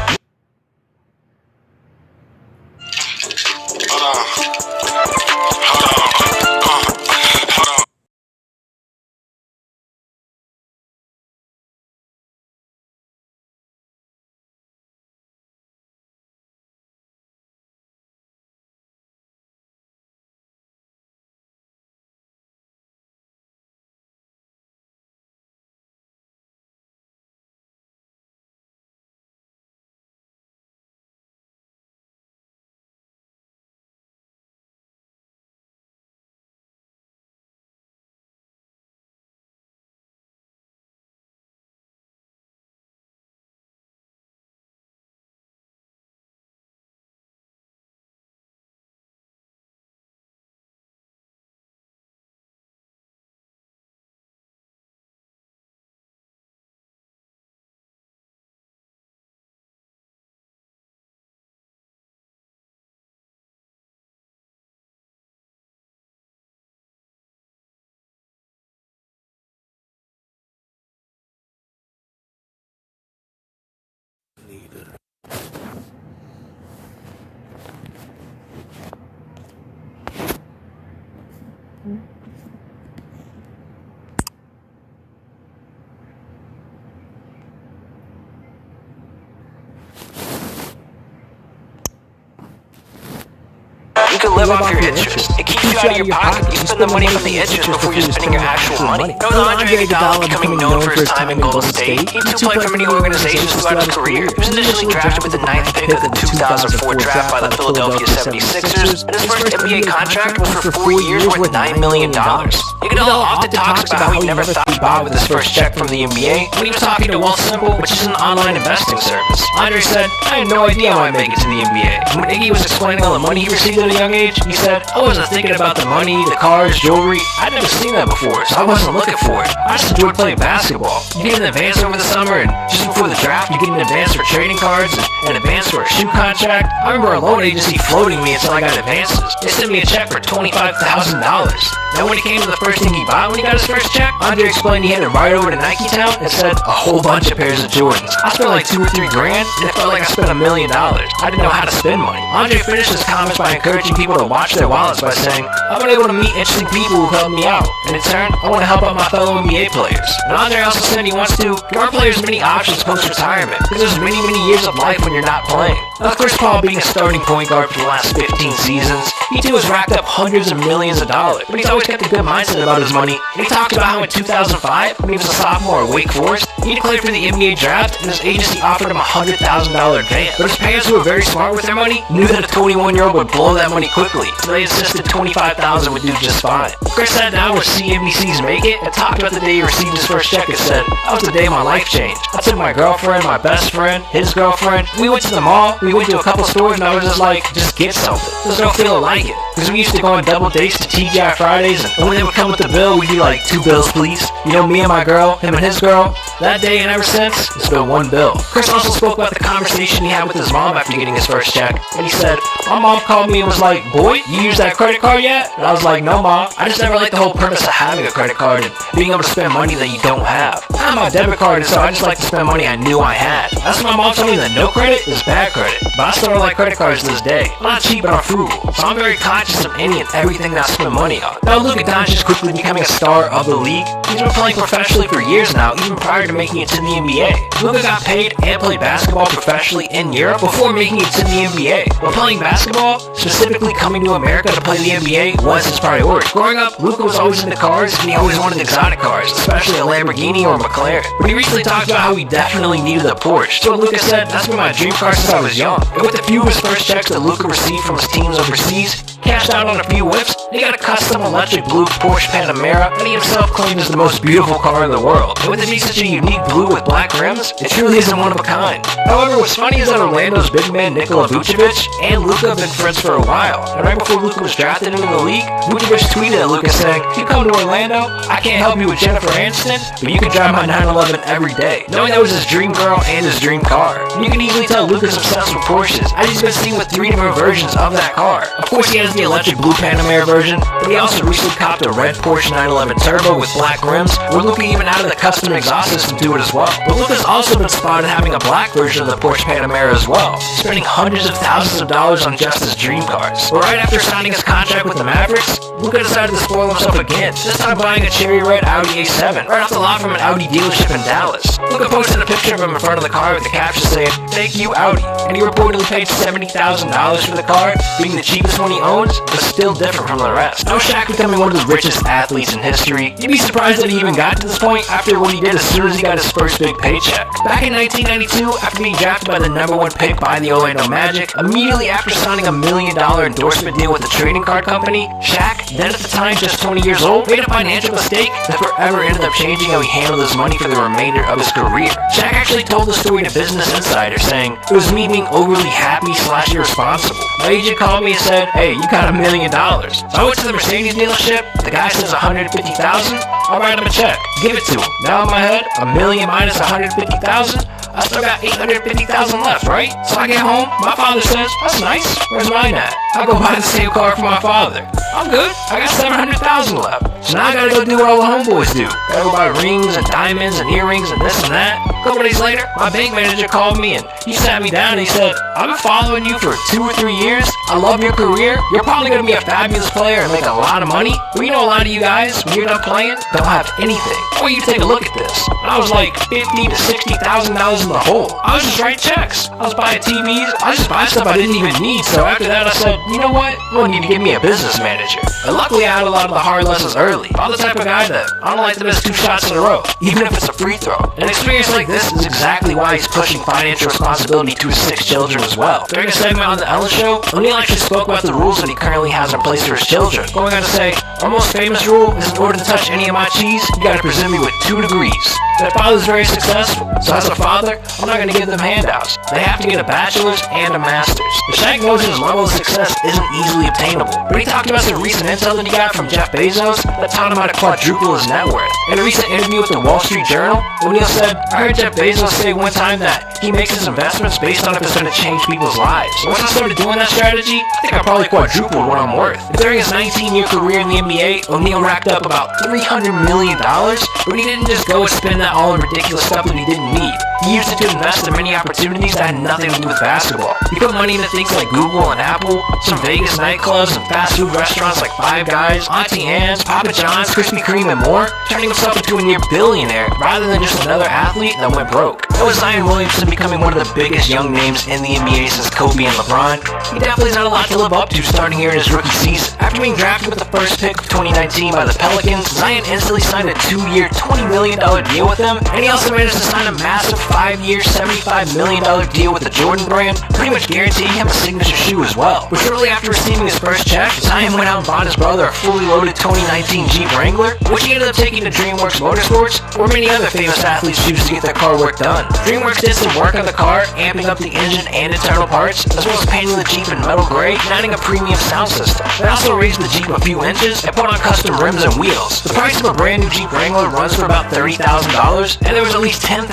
You can live off your interest. It keeps you out of your pocket. You spend the money from the interest before you're spending your actual money. With Andre Iguodala becoming known for his time in Golden State, he too played for many organizations throughout his career. He was initially drafted with the 9th pick of the 2004 draft by the Philadelphia 76ers, and his first NBA contract was for 4 years worth $9 million. Iguodala often talks about how he never thought he'd buy with his first check from the NBA when he was talking to Wealth Simple, which is an online investing service. Andre said, "I had no idea how I'd make it to the NBA." And when Iggy was explaining all the money he received at a young age, he said, "I wasn't thinking about the money, the cars, jewelry. I'd never seen that before, so I wasn't looking for it. I just enjoyed playing basketball. You get an advance over the summer, and just before the draft, you get an advance for trading cards and an advance for a shoe contract. I remember a loan agency floating me until I got advances. They sent me a check for $25,000. Now when it came to the first thing he bought when he got his first check, Andre explained he had to ride over to Nike Town and said a whole bunch of pairs of Jordans. I spent like 2 or 3 grand, and it felt like I spent $1 million. I didn't know how to spend money." Andre finished his comments by encouraging people to watch their wallets by saying, "I've been able to meet interesting people who help me out, and in turn, I want to help out my fellow NBA players." And Andre also said he wants to give our players many options post-retirement, because there's many, many years of life when you're not playing. Now, Chris Paul being a starting point guard for the last 15 seasons, he too has racked up hundreds of millions of dollars, but he's always kept a good mindset about his money. And he talked about how in 2005, when he was a sophomore at Wake Forest, he declared for the NBA draft, and his agency offered him a $100,000 advance. But his parents, who were very smart with their money, knew that a 21-year-old would blow that money money quickly, so they insisted $25,000 would do just fine. Chris sat down with CNBC's Make It and talked about the day he received his first check and said, "That was the day my life changed. I took my girlfriend, my best friend, his girlfriend. We went to the mall, we went to a couple stores, and I was just like, just get something. There's no feeling like it." Because we used to go on double dates to TGI Fridays, and when they would come with the bill, we'd be like, "2 bills, please." You know, me and my girl, him and his girl. That day and ever since, it's been 1 bill. Chris also spoke about the conversation he had with his mom after getting his first check, and he said, "My mom called me and was like, 'Boy, you use that credit card yet?' And I was like, 'No, Mom. I just never liked the whole premise of having a credit card and being able to spend money that you don't have. I have my debit card, and so I just like to spend money I knew I had. That's when my mom told me that no credit is bad credit, but I still don't like credit cards to this day. I'm not cheap, but I'm frugal, so I'm very conscious of any and everything that I spend money on." Now Luka Doncic quickly becoming a star of the league. He's been playing professionally for years now, even prior to making it to the NBA. Luka got paid and played basketball professionally in Europe before making it to the NBA. While playing basketball, specifically coming to America to play the NBA was his priority. Growing up, Luka was always into cars, and he always wanted exotic cars, especially a Lamborghini or a McLaren. But he recently talked about how he definitely needed a Porsche. So Luka said, "That's been my dream car since I was young." And with a few of his first checks that Luka received from his teams overseas, cashed out on a few whips, he got a custom electric blue Porsche Panamera that he himself claimed is the most beautiful car in the world. And with it being such a unique blue with black rims, it truly isn't one of a kind. However, what's funny is that Orlando's big man Nikola Vucevic and Luka have been friends for a while. And right before Luka was drafted into the league, Vucevic tweeted at Luka saying, "If you come to Orlando, I can't help you with Jennifer Aniston, but you can drive my 911 every day." Knowing that was his dream girl and his dream car. And you can easily tell Luka's obsessed with Porsches, as he's been seen with 3 different versions of that car. Of course, he has the electric blue Panamera version, but he also recently copped a red Porsche 911 Turbo with black rims, where Luka even added a custom exhaust system to it as well. But Luka's also been spotted having a black version of the Porsche Panamera as well, spending hundreds of thousands of dollars on just his dream cars. But right after signing his contract with the Mavericks, Luka decided to spoil himself again, this time buying a cherry red Audi A7 right off the lot from an Audi dealership in Dallas. Luka posted a picture of him in front of the car with the caption saying, "Thank you, Audi," and he reportedly paid $70,000 for the car, being the cheapest one he owns, but still different from the rest. Now Shaq becoming one of the richest athletes in history, you'd be surprised that he even got to this point after what he did as soon as he got his first big paycheck. Back in 1992, after being drafted by the #1 pick by the Orlando Magic, immediately after signing $1 million endorsement deal with the trading card company, Shaq, then at the time just 20 years old, made a financial mistake that forever ended up changing how he handled his money for the remainder of his career. Shaq actually told the story to Business Insider, saying, "It was me being overly happy / irresponsible. My agent called me and said, 'Hey, you got $1 million.' So I went to the Mercedes dealership, the guy says 150,000, I'll write him a check, give it to him. Now in my head, $1 million minus 150,000, I still got 850,000 left, right? So I get home, my father says, 'That's nice, where's mine at?' I go buy the same car for my father. I'm good, I got 700,000 left. So now I gotta go do what all the homeboys do. Gotta go buy rings and diamonds and earrings and this and that. A couple days later, my bank manager called me and he sat me down and he said, 'I've been following you for 2 or 3 years. I love your career. You're probably gonna be a fabulous player and make a lot of money. But you know a lot of you guys, when you're done playing, don't have anything. I want you to take a look at this.' And I was like $50,000 to $60,000 in the hole. I was just writing checks. I was buying TVs. I was just buying stuff I didn't even need. So after that, I said, you know what? I'm gonna need to give me a business manager. And luckily, I had a lot of the hard lessons early. I'm the type of guy that I don't like to miss 2 shots in a row, even if it's a free throw. An experience like this is exactly why he's pushing financial responsibility to his 6 children as well. During a segment on the Ellen Show, O'Neal actually spoke about the rules that he currently has in place for his children, going on to say, "Our most famous rule is in order to touch any of my cheese, you gotta present me with 2 degrees. That father's very successful, so as a father, I'm not gonna give them handouts. They have to get a bachelor's and a master's." The Shaq knows his level of success isn't easily obtainable, but he talked about some recent intel that he got from Jeff Bezos that taught him how to quadruple his net worth. In a recent interview with the Wall Street Journal, O'Neal said, "I heard Jeff Bezos say one time that he makes his investments based on if it's going to change people's lives. And once I started doing that strategy, I think I probably quadrupled what I'm worth." And during his 19-year career in the NBA, O'Neal racked up about $300 million, but he didn't just go and spend that all in ridiculous stuff that he didn't need. He used it to invest in many opportunities that had nothing to do with basketball. He put money into things like Google and Apple, some Vegas nightclubs and fast food restaurants like Five Guys, Auntie Anne's, Papa John's, Krispy Kreme, and more, turning himself into a near billionaire rather than just another athlete that went broke. And with Zion Williamson becoming one of the biggest young names in the NBA since Kobe and LeBron, he definitely has not a lot to live up to starting here in his rookie season. After being drafted with the first pick of 2019 by the Pelicans, Zion instantly signed a 2-year, $20 million deal with them, and he also managed to sign a massive 5-year, $75 million deal with the Jordan brand, pretty much guaranteeing him a signature shoe as well. But shortly after receiving his first check, Zion went out and bought his brother a fully loaded 2019 Jeep Wrangler, which he ended up taking to DreamWorks Motorsports, where many other famous athletes choose to get their car work done. DreamWorks did some work on the car, amping up the engine and internal parts, as well as painting the Jeep in metal gray and adding a premium sound system. They also raised the Jeep a few inches and put on custom rims and wheels. The price of a brand new Jeep Wrangler runs for about $30,000, and there was at least $10,000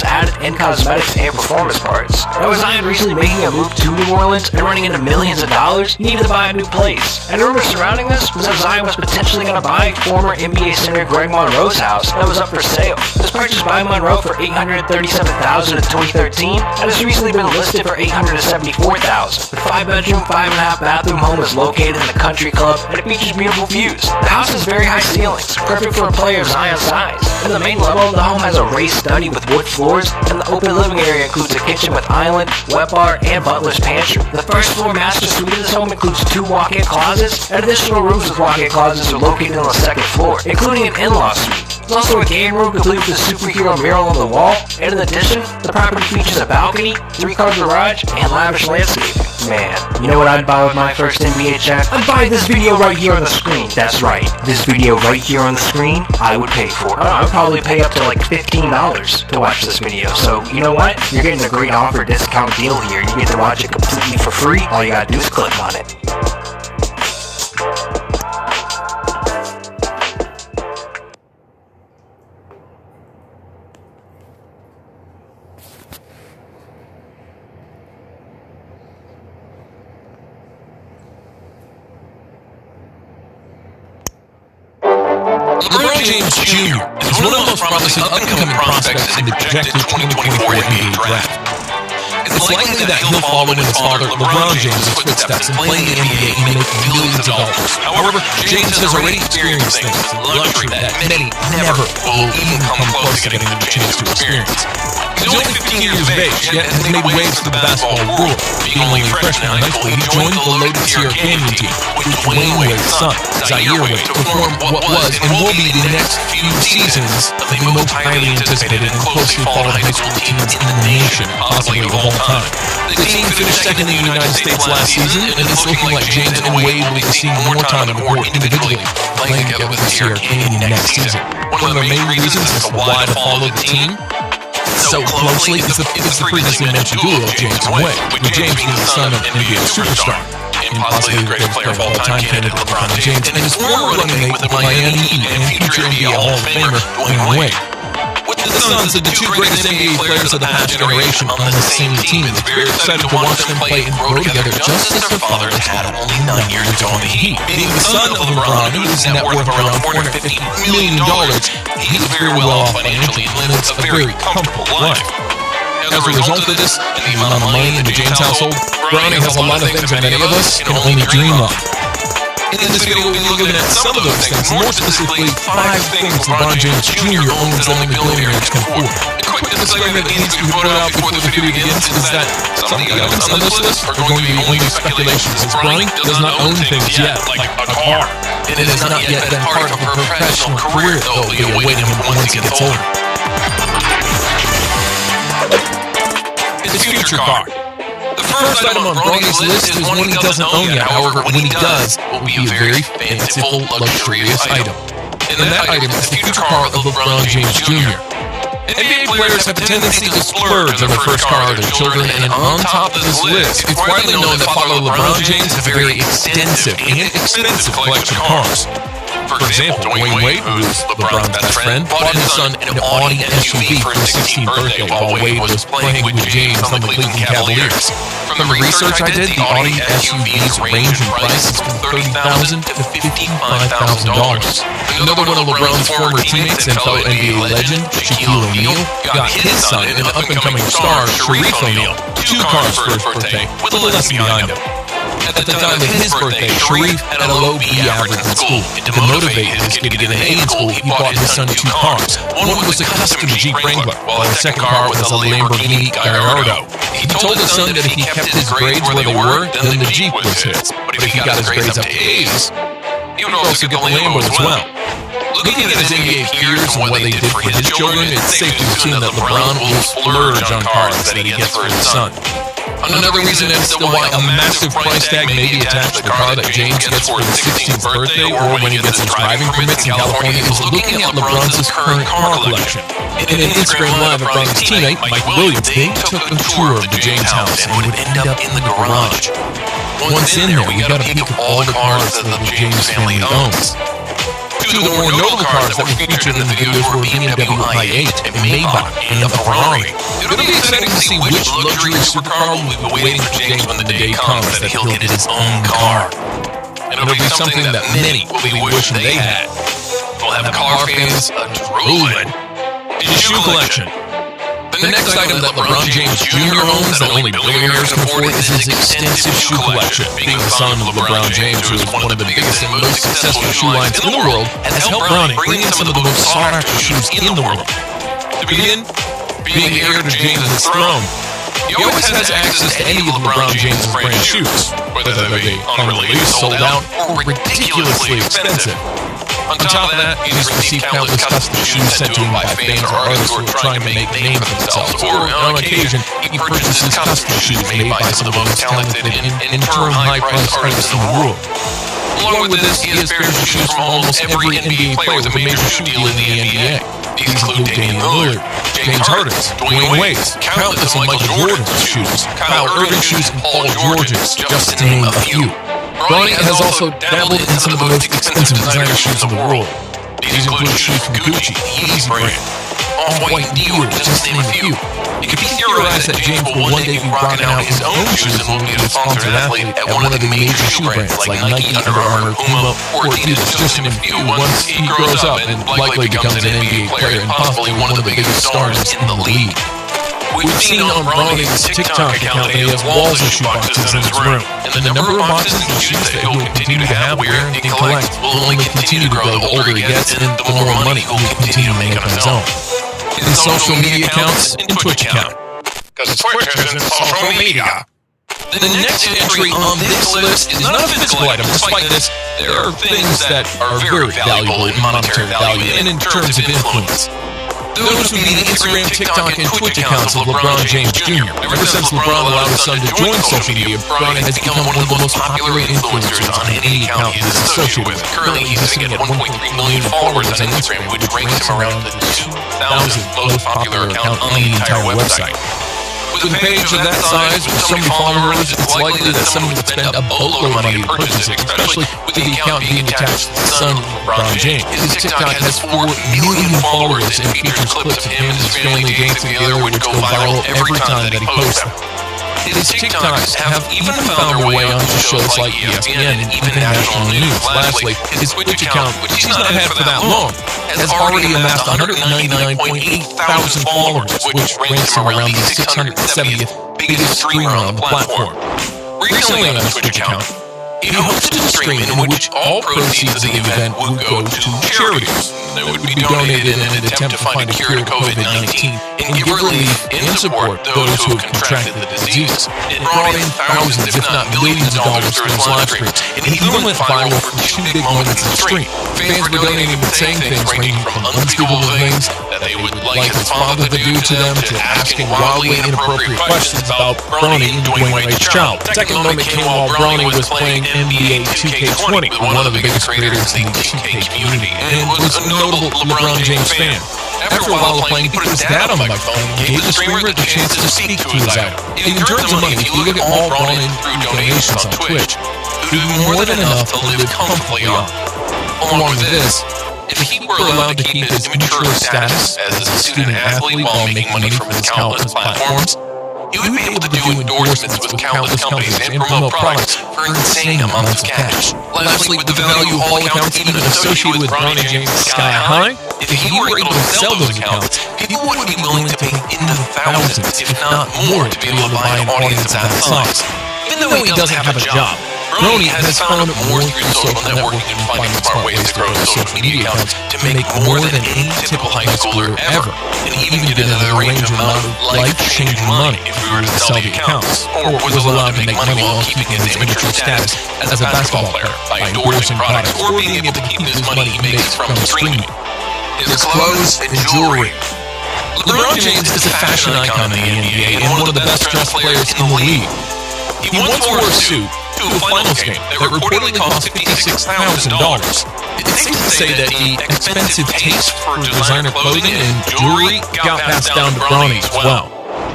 added in cosmetics and performance parts. Now, with Zion recently making a move to New Orleans and running into millions of dollars, he needed to buy a new place. And the rumors surrounding this was that Zion was potentially going to buy former NBA center Greg Monroe's house that was up for sale. It was purchased by Monroe for $837,000 in 2013, and has recently been listed for $874,000. The 5-bedroom, 5.5 bathroom home is located in the country club, and it features beautiful views. The house has very high ceilings, perfect for a player of Zion's size. And the main level of the home has a raised study with wood floors, and the open living area includes a kitchen with island, wet bar, and butler's pantry. The first floor master suite of this home includes 2 walk-in closets, and additional rooms with walk-in closets are located on the second floor, including an in-law suite. There's also a game room complete with a superhero mural on the wall, and in addition, the property features a balcony, 3-car garage, and lavish landscaping. Man, you know what I'd buy with my first NBA check? I'd buy this video right here on the screen. That's right, this video right here on the screen, I would pay for. I would probably pay up to like $15 to watch this video. So, you know what? You're getting a great offer discount deal here. You get to watch it completely for free. All you gotta do is click on it. LeBron James Jr. is one of the most promising up-and-coming prospects in the projected 2024 NBA draft. It's likely that he'll follow in his father LeBron James' footsteps and play in the NBA and make millions of dollars. However, James has already experienced things, luxury that many never will even come close to getting the chance to experience. He's only 15 years of age, yet has made waves to the basketball world. Being only a freshman in high school, he joined the loaded Sierra Canyon team with Dwayne Wade's son, Zaire Wade, to perform what was and will be the next few seasons of the most highly anticipated and closely followed high school teams in the nation, possibly of all time. The team finished second in the United States last season, and it's looking like James and Wade will be seeing more time on the court individually, playing together with the Sierra Canyon next season. One of the main reasons as to why to follow the team so closely is the previously mentioned duo of James and Wade, with James being the son of NBA superstar and possibly the greatest player of all time, candidate LeBron James, and his former running mate with the Miami Heat and future NBA Hall of Famer Dwayne Wade. With the sons of the 2 greatest NBA players of the past generation on the same team, it's very exciting to watch them play and grow together just as their father had only 9 years ago on the Heat. Being the son of LeBron, whose net worth around $450 million, he's very well off financially and lives a very comfortable life. As a result of this, and the amount of money in the James household, Bronny has a lot of things that many of us can only dream of. In this video, we'll be looking at some of those things, more specifically 5 things LeBron James Jr. owns that only billionaires can afford. A quick disclaimer that needs to be pointed out before the video begins is that some of the items on this list are going to be only speculations, as Bronny does not own things yet, like a car. And it has not yet been part of a professional career that will be awaiting him once he gets older. His future car. The first item on Bronny's list is one he doesn't own yet. However, when he does, it will be a very fanciful, luxurious item. And that item is the future car of LeBron James Jr. NBA players have a tendency to splurge on their first car of their children, and on top of this list, it's widely known that father LeBron James has a very extensive and expensive collection of cars. For example, Dwayne Wade, who is LeBron's best friend, bought his son an Audi SUV for his 16th birthday while Wade was playing with James on the Cleveland Cavaliers. From the research I did, the Audi SUVs range in prices from $30,000 to $55,000. Another one of LeBron's former teammates and fellow NBA legend, Shaquille O'Neal, got his son, an up-and-coming star, Shareef O'Neal, 2 cars for his birthday, with a list behind him. At the time of his birthday, Sharif had a low B average in school. To motivate his kid to get an A in school, he bought his son 2 cars. One was a custom Jeep Wrangler, while his second car was a Lamborghini Gallardo. He told his son that if he kept his grades where they were, then the Jeep was his. But if he got his grades up to A's, he would also get the Lambo as well. Looking at his NBA peers and what they did for his children, it's safe to assume that LeBron will splurge on cars that he gets for his son. Another reason as to why a massive price tag may be attached to the car that James gets for his 16th birthday or when he gets his driving permits in California is looking at LeBron's current car collection. In an Instagram Live of his teammate, Mike Williams, they took a tour of the James house and would end up in the garage. Once in there, we got a peek of all the cars that the James family owns. Two of the more notable cars that were featured in the videos were BMW i8, a Maybach, and a Ferrari. It'll be exciting to see which luxury supercar will be waiting for James when the day comes that he'll get his own car. And it'll be something that many will be wishing they had. We'll have car fans drooling. His shoe collection. The next item that LeBron James Jr. owns that only billionaires can afford is his extensive shoe collection. Being the son of LeBron James, who is one of the biggest and most successful shoe lines in the world, has helped Bronny bring in some of the most sought-after shoes in the world. To begin, being heir to James' throne, he always has access to any of LeBron James' brand shoes, whether they be unreleased, sold out, or ridiculously expensive. On top of that, he's received countless custom shoes sent to him by fans or artists who are trying to make a name for themselves, or on occasion, he purchases custom shoes made by some of the most talented and in turn high-priced artists in the world. Along with this, he has pairs of shoes from almost every NBA player with a major shoe deal in the NBA. These include Damian Lillard, James Harden, Dwayne Wade, countless of Michael Jordan's shoes, Kyle Irving shoes, and Paul George's, just to name a few. Bronny has also dabbled in some of the most expensive designer shoes in the world. These include shoes from Gucci, the Yeezy brand, Off-White Dior, just to name a few. It could be theorized that James will one day be rocking out his own shoes and will be a sponsored athlete at one of the major shoe brands like Nike, Under Armour, Puma, or Adidas, just to name a few, once he grows up and likely becomes an NBA player and possibly one of the biggest stars in the league. We've seen on Bronny's TikTok account that he has walls of shoe boxes in his room, and the number of boxes of shoes that he'll continue to have, wear, and collect will only continue to grow the older he gets and the more money he'll continue to make on his own. His social media accounts and Twitch account. Because Twitch isn't social media. The next entry on this list is not a physical item. Despite this, there are things that are very valuable in monetary value and in terms of influence. Those would be the Instagram, TikTok, and Twitch accounts of LeBron James Jr. Ever since LeBron allowed his son to join social media, Bronny has become one of the most popular influencers on any account he is associated with. Currently, he's sitting at 1.3 million followers on Instagram, which ranks him around the 2,000th most popular account on the entire website. With a page of that size, with so many followers, it's likely that someone would spend a boatload of money to purchase it, especially with the account being attached to the son of LeBron James. His TikTok has 4 million followers and features clips of him and his family dancing together, which go viral every time that he posts them. His TikToks have even found their way onto shows like ESPN and even national news. Lastly, his Twitch account, which he's not had for that long, has already amassed 199.8 thousand followers, which ranks him around the 670th biggest streamer on the platform. Recently on his Twitch account, he hosted a stream in which all proceeds of the event would go to charities that would be donated in an attempt to find a cure to COVID-19 and give relief and support those who have contracted the disease. It brought in thousands, if not millions of dollars for his live streams, and he even went viral for 2 big moments in the stream. Fans were donating and saying things ranging from unspeakable things that they would like his father to do to them to asking wildly inappropriate questions about Bronny and Dwayne Wade's child. The second moment came while Bronny was playing NBA 2K20 with one of the biggest creators in the 2K community and was a notable LeBron James fan. After a while of playing, he put his dad on the microphone and gave the streamer the chance to speak to his idol. In terms of money, if you look at all brought in through donations on Twitch, it would be more than enough to live comfortably on. Along with this, if he were allowed to keep his immature status as a student-athlete while making money from his countless platforms, he would be able to do endorsements with countless companies and promote products for insane amounts of cash. Lastly, with the value of all accounts even associated with Bronny James sky high, if he were able to sell those accounts, people would be willing to pay in the thousands, if not more, to be able to buy an audience that size. Even though he doesn't have a job, Brony has found more through social networking and finding smart ways to grow his social media accounts to make more than any typical high schooler ever, and even get into the range of amount of life-changing money if we were to sell the accounts, or was allowed to make money while keeping his immature status as a basketball player by endorsing products or being able to keep his money he makes from streaming. His clothes and jewelry. LeBron James is a fashion icon in the NBA and one of the best-dressed players in the league. He once wore a suit to a finals game that reportedly cost $56,000. It's safe to say that the expensive taste for designer clothing and jewelry got passed down to Bronny as well.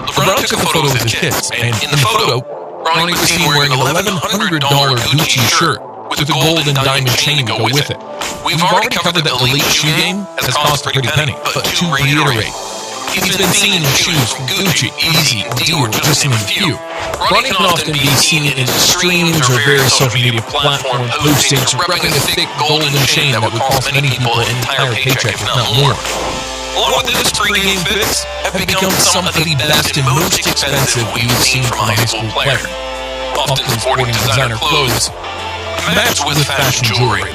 LeBron took a photo with his kids, and in the photo, Bronny was seen wearing an $1,100 Gucci shirt with a gold and diamond chain to go with it. We've already covered that the Elite shoe game has cost a pretty penny, but to reiterate, he's been seen in shoes from Gucci, Easy, Dior, just to name a few. Bronny can often be seen in streams or various social media platform postings repping a thick golden chain that would cost many people an entire paycheck, if not more. Along with this, pre-game fits have become some of the best and most expensive we've seen from a high school player. Often sporting designer clothes matched with fashion jewelry.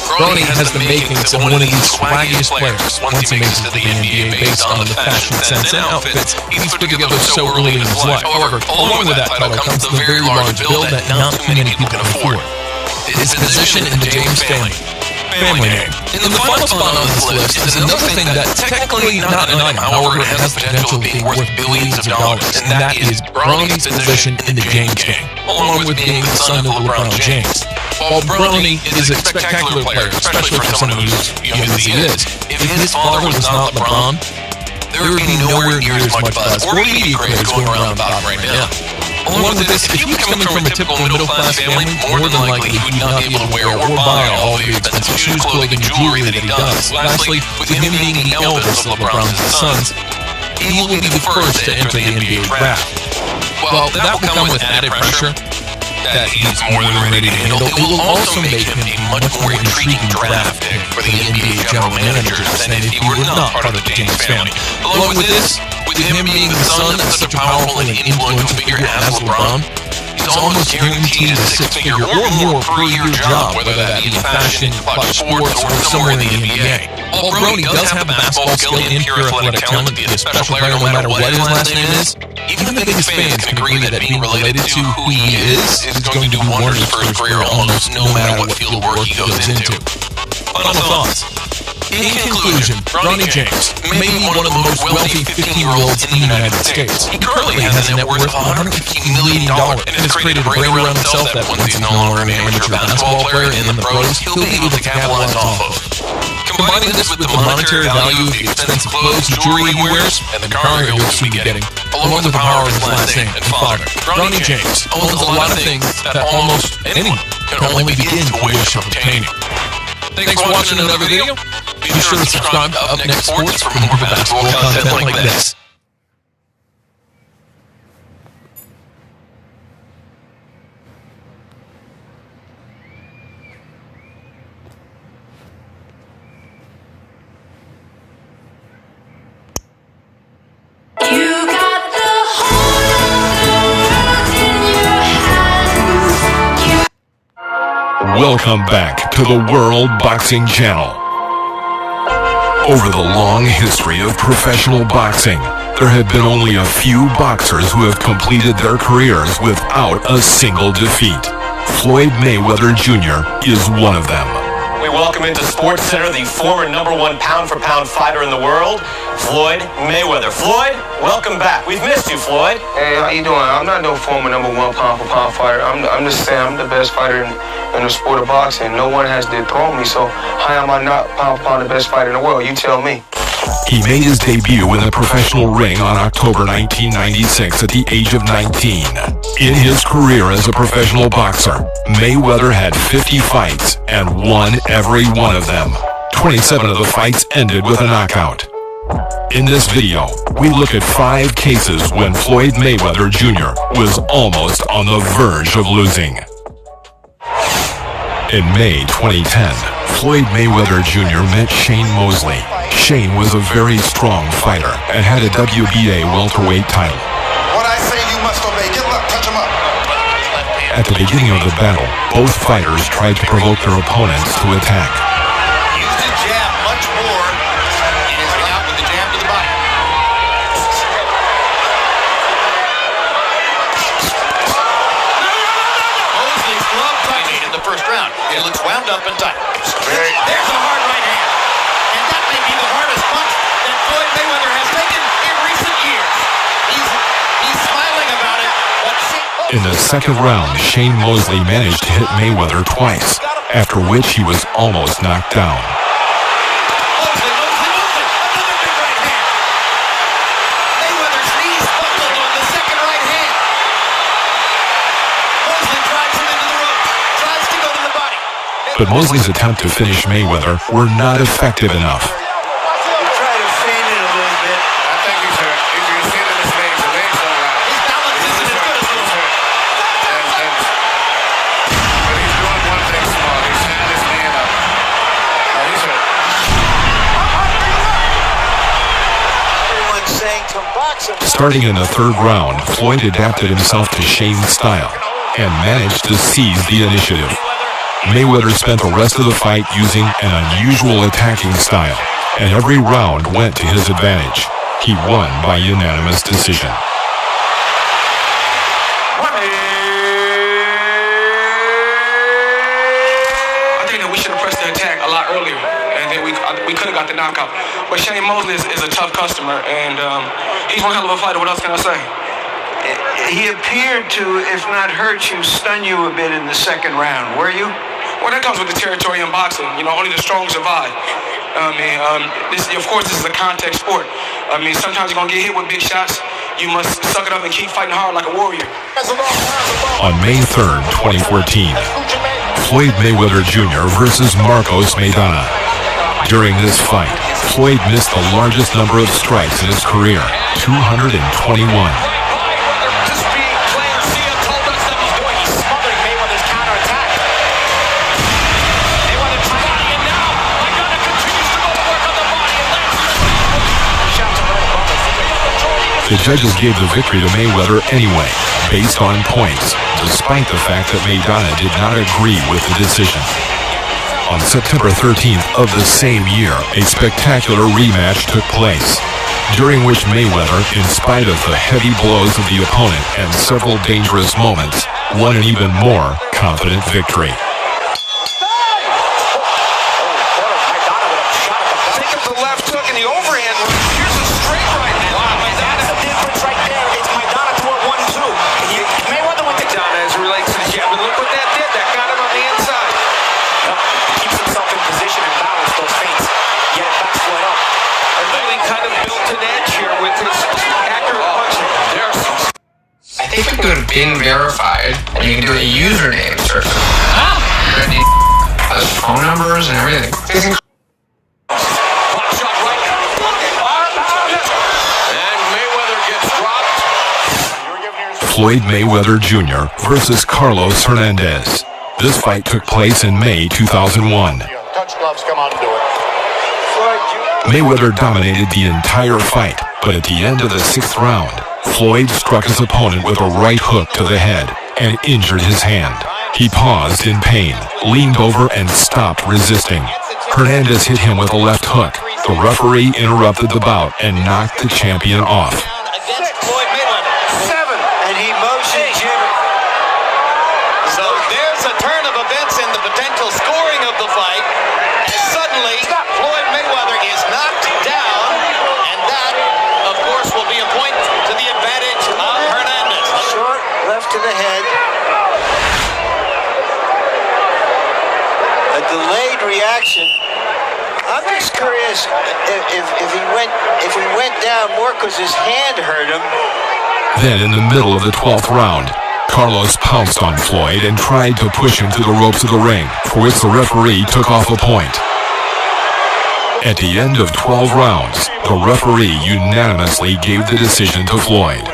Bronny has the makings of one of the swaggiest players once he makes it to the NBA based on the fashion sense and outfits he's put together so early in his life. However, along with that title comes the very large bill that not too many people can afford. His position in the James family name. In the final spot on this list is another thing that technically not an item, however, it has the potential of being worth billions of dollars, and that is Bronny's position in the James gang, along with being the son of LeBron James. While Bronny is a spectacular player, especially for someone who's young as he is, if his father was not LeBron, there would be nowhere near as much buzz or media craze going around about right now. Along with this, if he was coming from a typical middle-class family, more than likely he would not be able to wear or buy all the expensive shoes, clothing, and jewelry that he does. Lastly, with him being the eldest of LeBron's sons, he will be the first to enter the NBA draft. Well, that will come with added pressure that he's more than ready to handle. It will also make him a much more intriguing draft pick for the NBA general managers than if he were not part of the James family. Along with this, with him being the son of such a powerful and influential figure as LeBron, he's almost guaranteed a six-figure or more per-year job, whether that be in fashion, clutch sports, or somewhere in the NBA. While Bronny does have a basketball skill and pure athletic talent to be a special player no matter what his last name is, even the biggest fans can agree that being related to who he is going to do wonders for his career almost no matter what field of work he goes into. Final thoughts. In conclusion, Bronny James may be one of the most wealthy 15-year-olds in the United States. He currently has a net worth of $150 million and has created a brand around himself that once he's no longer an amateur basketball player and in the pros, he'll be able to capitalize off of. Combining this with the monetary value of the expensive clothes and jewelry he wears, and the car he'll soon be getting, along with the power of his last name and father, Bronny James owns a lot of things that almost anyone can only begin to wish of obtaining. Thanks for watching another video. Be sure to subscribe to Up Next Sports for more basketball content like this. Welcome back to the World Boxing Channel. Over the long history of professional boxing, there have been only a few boxers who have completed their careers without a single defeat. Floyd Mayweather Jr. is one of them. We welcome into Sports Center the former #1 pound-for-pound fighter in the world, Floyd Mayweather. Floyd, welcome back. We've missed you, Floyd. Hey, how you doing? I'm not no former #1 pound-for-pound fighter. I'm just saying I'm the best fighter in the sport of boxing. No one has dethroned me, so how am I not pound-for-pound the best fighter in the world? You tell me. He made his debut in the professional ring on October 1996 at the age of 19. In his career as a professional boxer, Mayweather had 50 fights and won every one of them. 27 of the fights ended with a knockout. In this video, we look at 5 cases when Floyd Mayweather Jr. was almost on the verge of losing. In May 2010, Floyd Mayweather Jr. met Shane Mosley. Shane was a very strong fighter and had a WBA welterweight title. What I say you must obey. Get him up, touch him up. At the beginning of the battle, both fighters tried to provoke their opponents to attack. Used his jab much more and is out with the jab to the body. Mosley's glove tightening in the first round. It looks wound up and tight. There's a hard right hand. And that may be the hardest punch that Floyd Mayweather has taken in recent years. He's smiling about it, but In the second round, Shane Mosley managed to hit Mayweather twice, after which he was almost knocked down. Mosley, another big right hand. Mayweather's knees buckled on the second right hand. Mosley drives him into the rope, tries to go to the body. But Mosley's attempt to finish Mayweather were not effective enough. Starting in the third round, Floyd adapted himself to Shane's style and managed to seize the initiative. Mayweather spent the rest of the fight using an unusual attacking style, and every round went to his advantage. He won by unanimous decision. I think that we should have pressed the attack a lot earlier, and then we could have got the knockout. But Shane Mosley is a tough customer, and he's one hell of a fighter. What else can I say? He appeared to, if not hurt you, stun you a bit in the second round. Were you? Well, that comes with the territory in boxing. You know, only the strong survive. This is a contact sport. Sometimes you're going to get hit with big shots. You must suck it up and keep fighting hard like a warrior. On May 3rd, 2014, Floyd Mayweather Jr. versus Marcos Maidana. During this fight, Floyd missed the largest number of strikes in his career, 221. The judges gave the victory to Mayweather anyway, based on points, despite the fact that Maidana did not agree with the decision. On September 13th of the same year, a spectacular rematch took place, during which Mayweather, in spite of the heavy blows of the opponent and several dangerous moments, won an even more confident victory. Think of the left hook and the overhand. Here's a straight right hand. Wow, that's the difference right there. It's Maidana to a 1-2. Mayweather went to Maidana as it relates to the jab, but look what that did. That got him on the inside. Keeps himself in position and balance those feints. Yet it backs Floyd up. And really kind of built an edge here with his accurate punching. I think we could have been verified, and you can do a username search. Has phone numbers and everything. Floyd Mayweather Jr. versus Carlos Hernandez. This fight took place in May 2001. Touch gloves, come on and do it. Mayweather dominated the entire fight, but at the end of the sixth round, Floyd struck his opponent with a right hook to the head and injured his hand. He paused in pain, leaned over, and stopped resisting. Hernandez hit him with a left hook. The referee interrupted the bout and knocked the champion off. So there's a turn of events in the potential scoring of the fight. And suddenly, Floyd Mayweather is knocked down, and that, of course, will be a point to the advantage of Hernandez. Short left to the head. A delayed reaction. I'm just curious if he went down more because his hand hurt him. Then, in the middle of the 12th round, Carlos pounced on Floyd and tried to push him to the ropes of the ring, for which the referee took off a point. At the end of 12 rounds, the referee unanimously gave the decision to Floyd.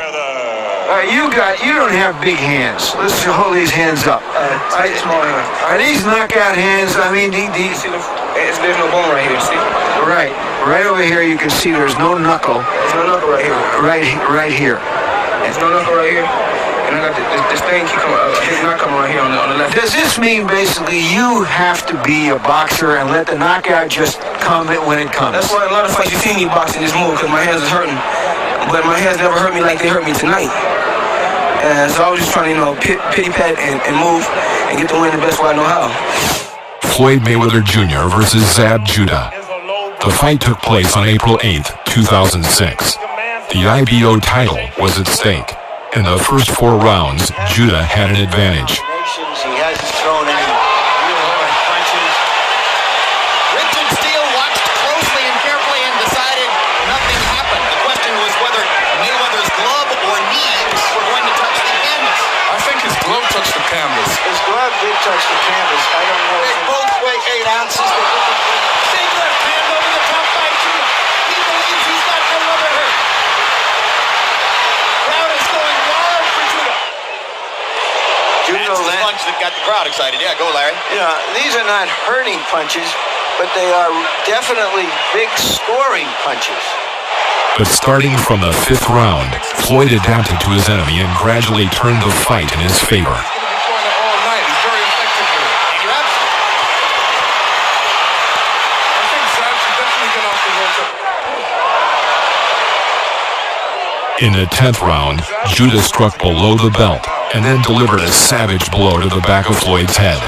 You don't have big hands. Let's hold these hands up. Are these knockout hands? I mean, there's no bone right here, see? Right over here you can see there's no knuckle. There's no knuckle right here. Right here. There's no knuckle right here. And and I got this thing keep coming, not coming right here on the left. Does this mean basically you have to be a boxer and let the knockout just come when it comes? That's why a lot of fights you see me boxing this move, because my hands is hurting. But my hands never hurt me like they hurt me tonight. And so I was just trying to, pity pat and move and get the win the best way I know how. Floyd Mayweather Jr. versus Zab Judah. The fight took place on April 8, 2006. The IBO title was at stake. In the first 4 rounds, Judah had an advantage. He hasn't thrown any real hard punches. Richard Steele watched closely and carefully and decided nothing happened. The question was whether Mayweather's glove or knees were going to touch the canvas. I think his glove touched the canvas. His glove did touch the canvas. I don't know. They both weigh 8 ounces. Big left hand over the top by Judah. He believes he's got no other hurt. Crowd is going wild for Judah. That's the punch that got the crowd excited. Yeah, go Larry. These are not hurting punches, but they are definitely big scoring punches. But starting from the 5th round, Floyd adapted to his enemy and gradually turned the fight in his favor. In the 10th round, Judah struck below the belt and then delivered a savage blow to the back of Floyd's head.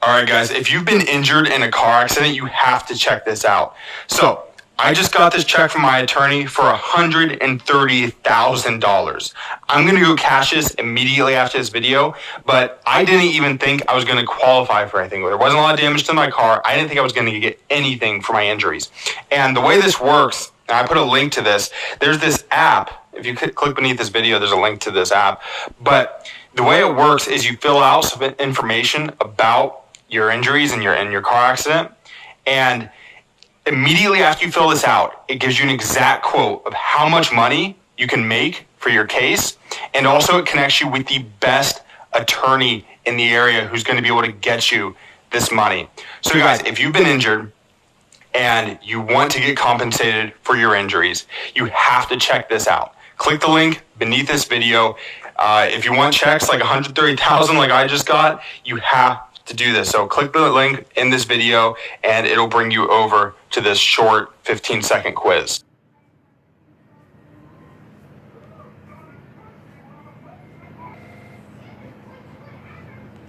Alright guys, if you've been injured in a car accident, you have to check this out. So, I just got this check from my attorney for $130,000. I'm going to go cash this immediately after this video, but I didn't even think I was going to qualify for anything. There wasn't a lot of damage to my car. I didn't think I was going to get anything for my injuries. And the way this works, and I put a link to this, there's this app. If you click beneath this video, there's a link to this app. But the way it works is you fill out some information about your injuries and your car accident, and immediately after you fill this out, it gives you an exact quote of how much money you can make for your case, and also it connects you with the best attorney in the area who's going to be able to get you this money. So guys, if you've been injured and you want to get compensated for your injuries, you have to check this out. Click the link beneath this video. If you want checks like $130,000 like I just got, you have to do this. So click the link in this video and it'll bring you over to this short 15-second quiz.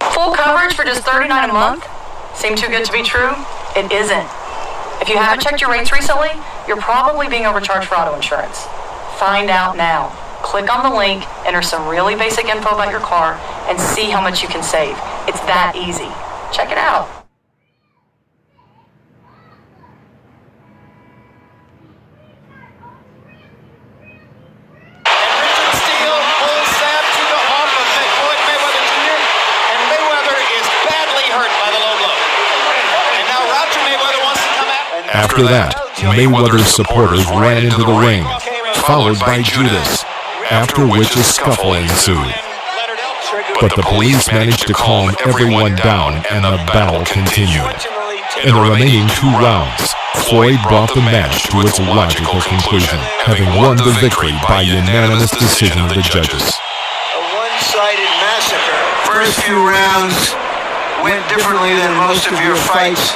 Full coverage for just $39 a month? Seem too good to be true? It isn't. If you haven't checked your rates recently, you're probably being overcharged for auto insurance. Find out now. Click on the link, enter some really basic info about your car, and see how much you can save. It's that easy. Check it out. After that, Mayweather's supporters ran into the ring, followed by Judas, after which a scuffle ensued. But the police managed to calm everyone down and the battle continued. In the remaining 2 rounds, Floyd brought the match to its logical conclusion, having won the victory by unanimous decision of the judges. A one-sided massacre. First few rounds went differently than most of your fights.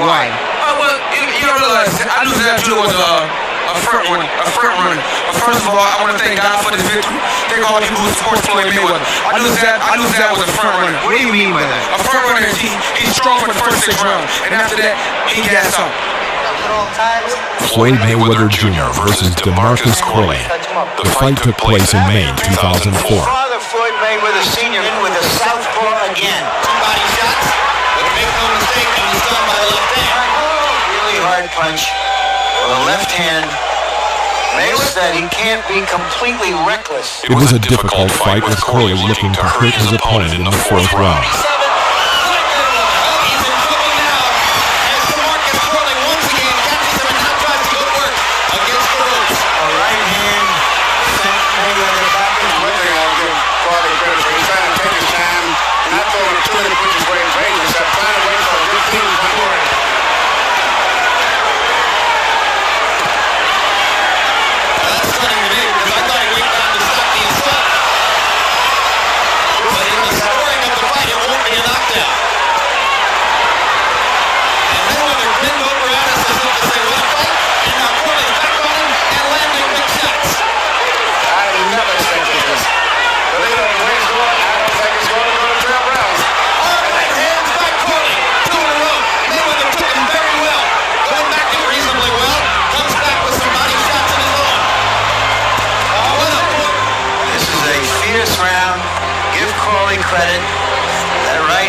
Why? Well, you gotta realize, I knew that Judah was a front runner. First of all, I want to thank God for this victory. Thank all you who support Floyd Mayweather. I knew that was a front runner. What do you mean by that? A front runner is he's strong for the first 6 rounds, and after that, he gas up. Floyd Mayweather Jr. versus DeMarcus Corley. The fight took place in May 2004. Father Floyd Mayweather Sr. in with a southpaw again. 2 body shots, but make no mistake, he was done by the left hand. Really hard punch with the left hand. Makes that he can't be completely reckless. It was a difficult fight with Corley looking to hurt his opponent in the 4th round.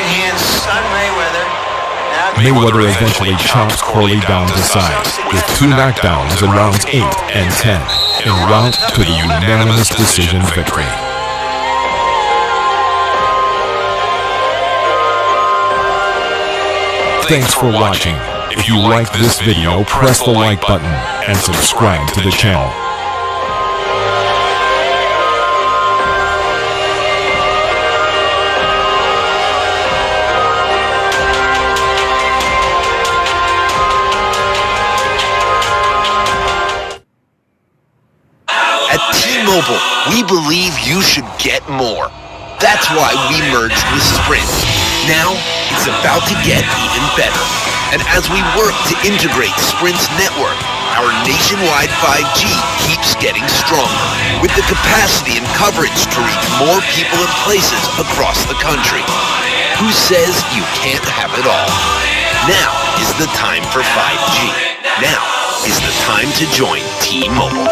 right-hand son Mayweather. Mayweather eventually chops Corley down to size with 2 knockdowns in rounds 8 and 10, en route to the unanimous decision victory. Thanks for watching. If you like this video, press the like button and subscribe to the channel. At T-Mobile, we believe you should get more. That's why we merged with Sprint. Now, it's about to get even better. And as we work to integrate Sprint's network, our nationwide 5G keeps getting stronger, with the capacity and coverage to reach more people and places across the country. Who says you can't have it all? Now is the time for 5G. Now is the time to join T-Mobile.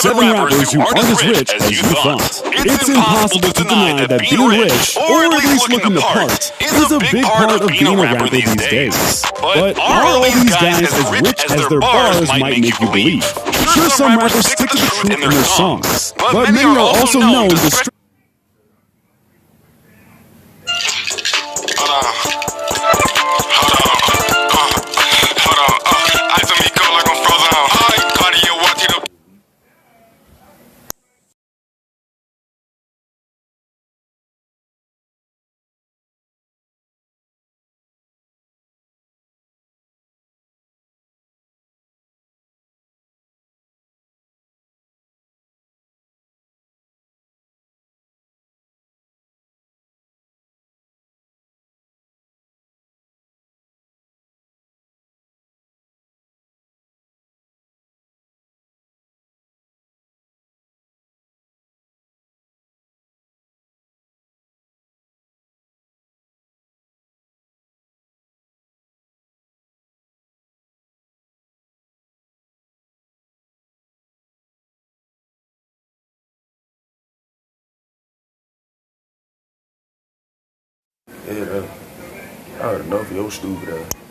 Seven rappers who aren't as rich as you thought. It's impossible to deny that being rich, or at least looking the part, is a big part of being a rapper these days. But are all these guys as rich as their bars might make you believe? Sure, some rappers stick to the truth in their songs, but many are also known to Yeah, I already know if you're stupid ass.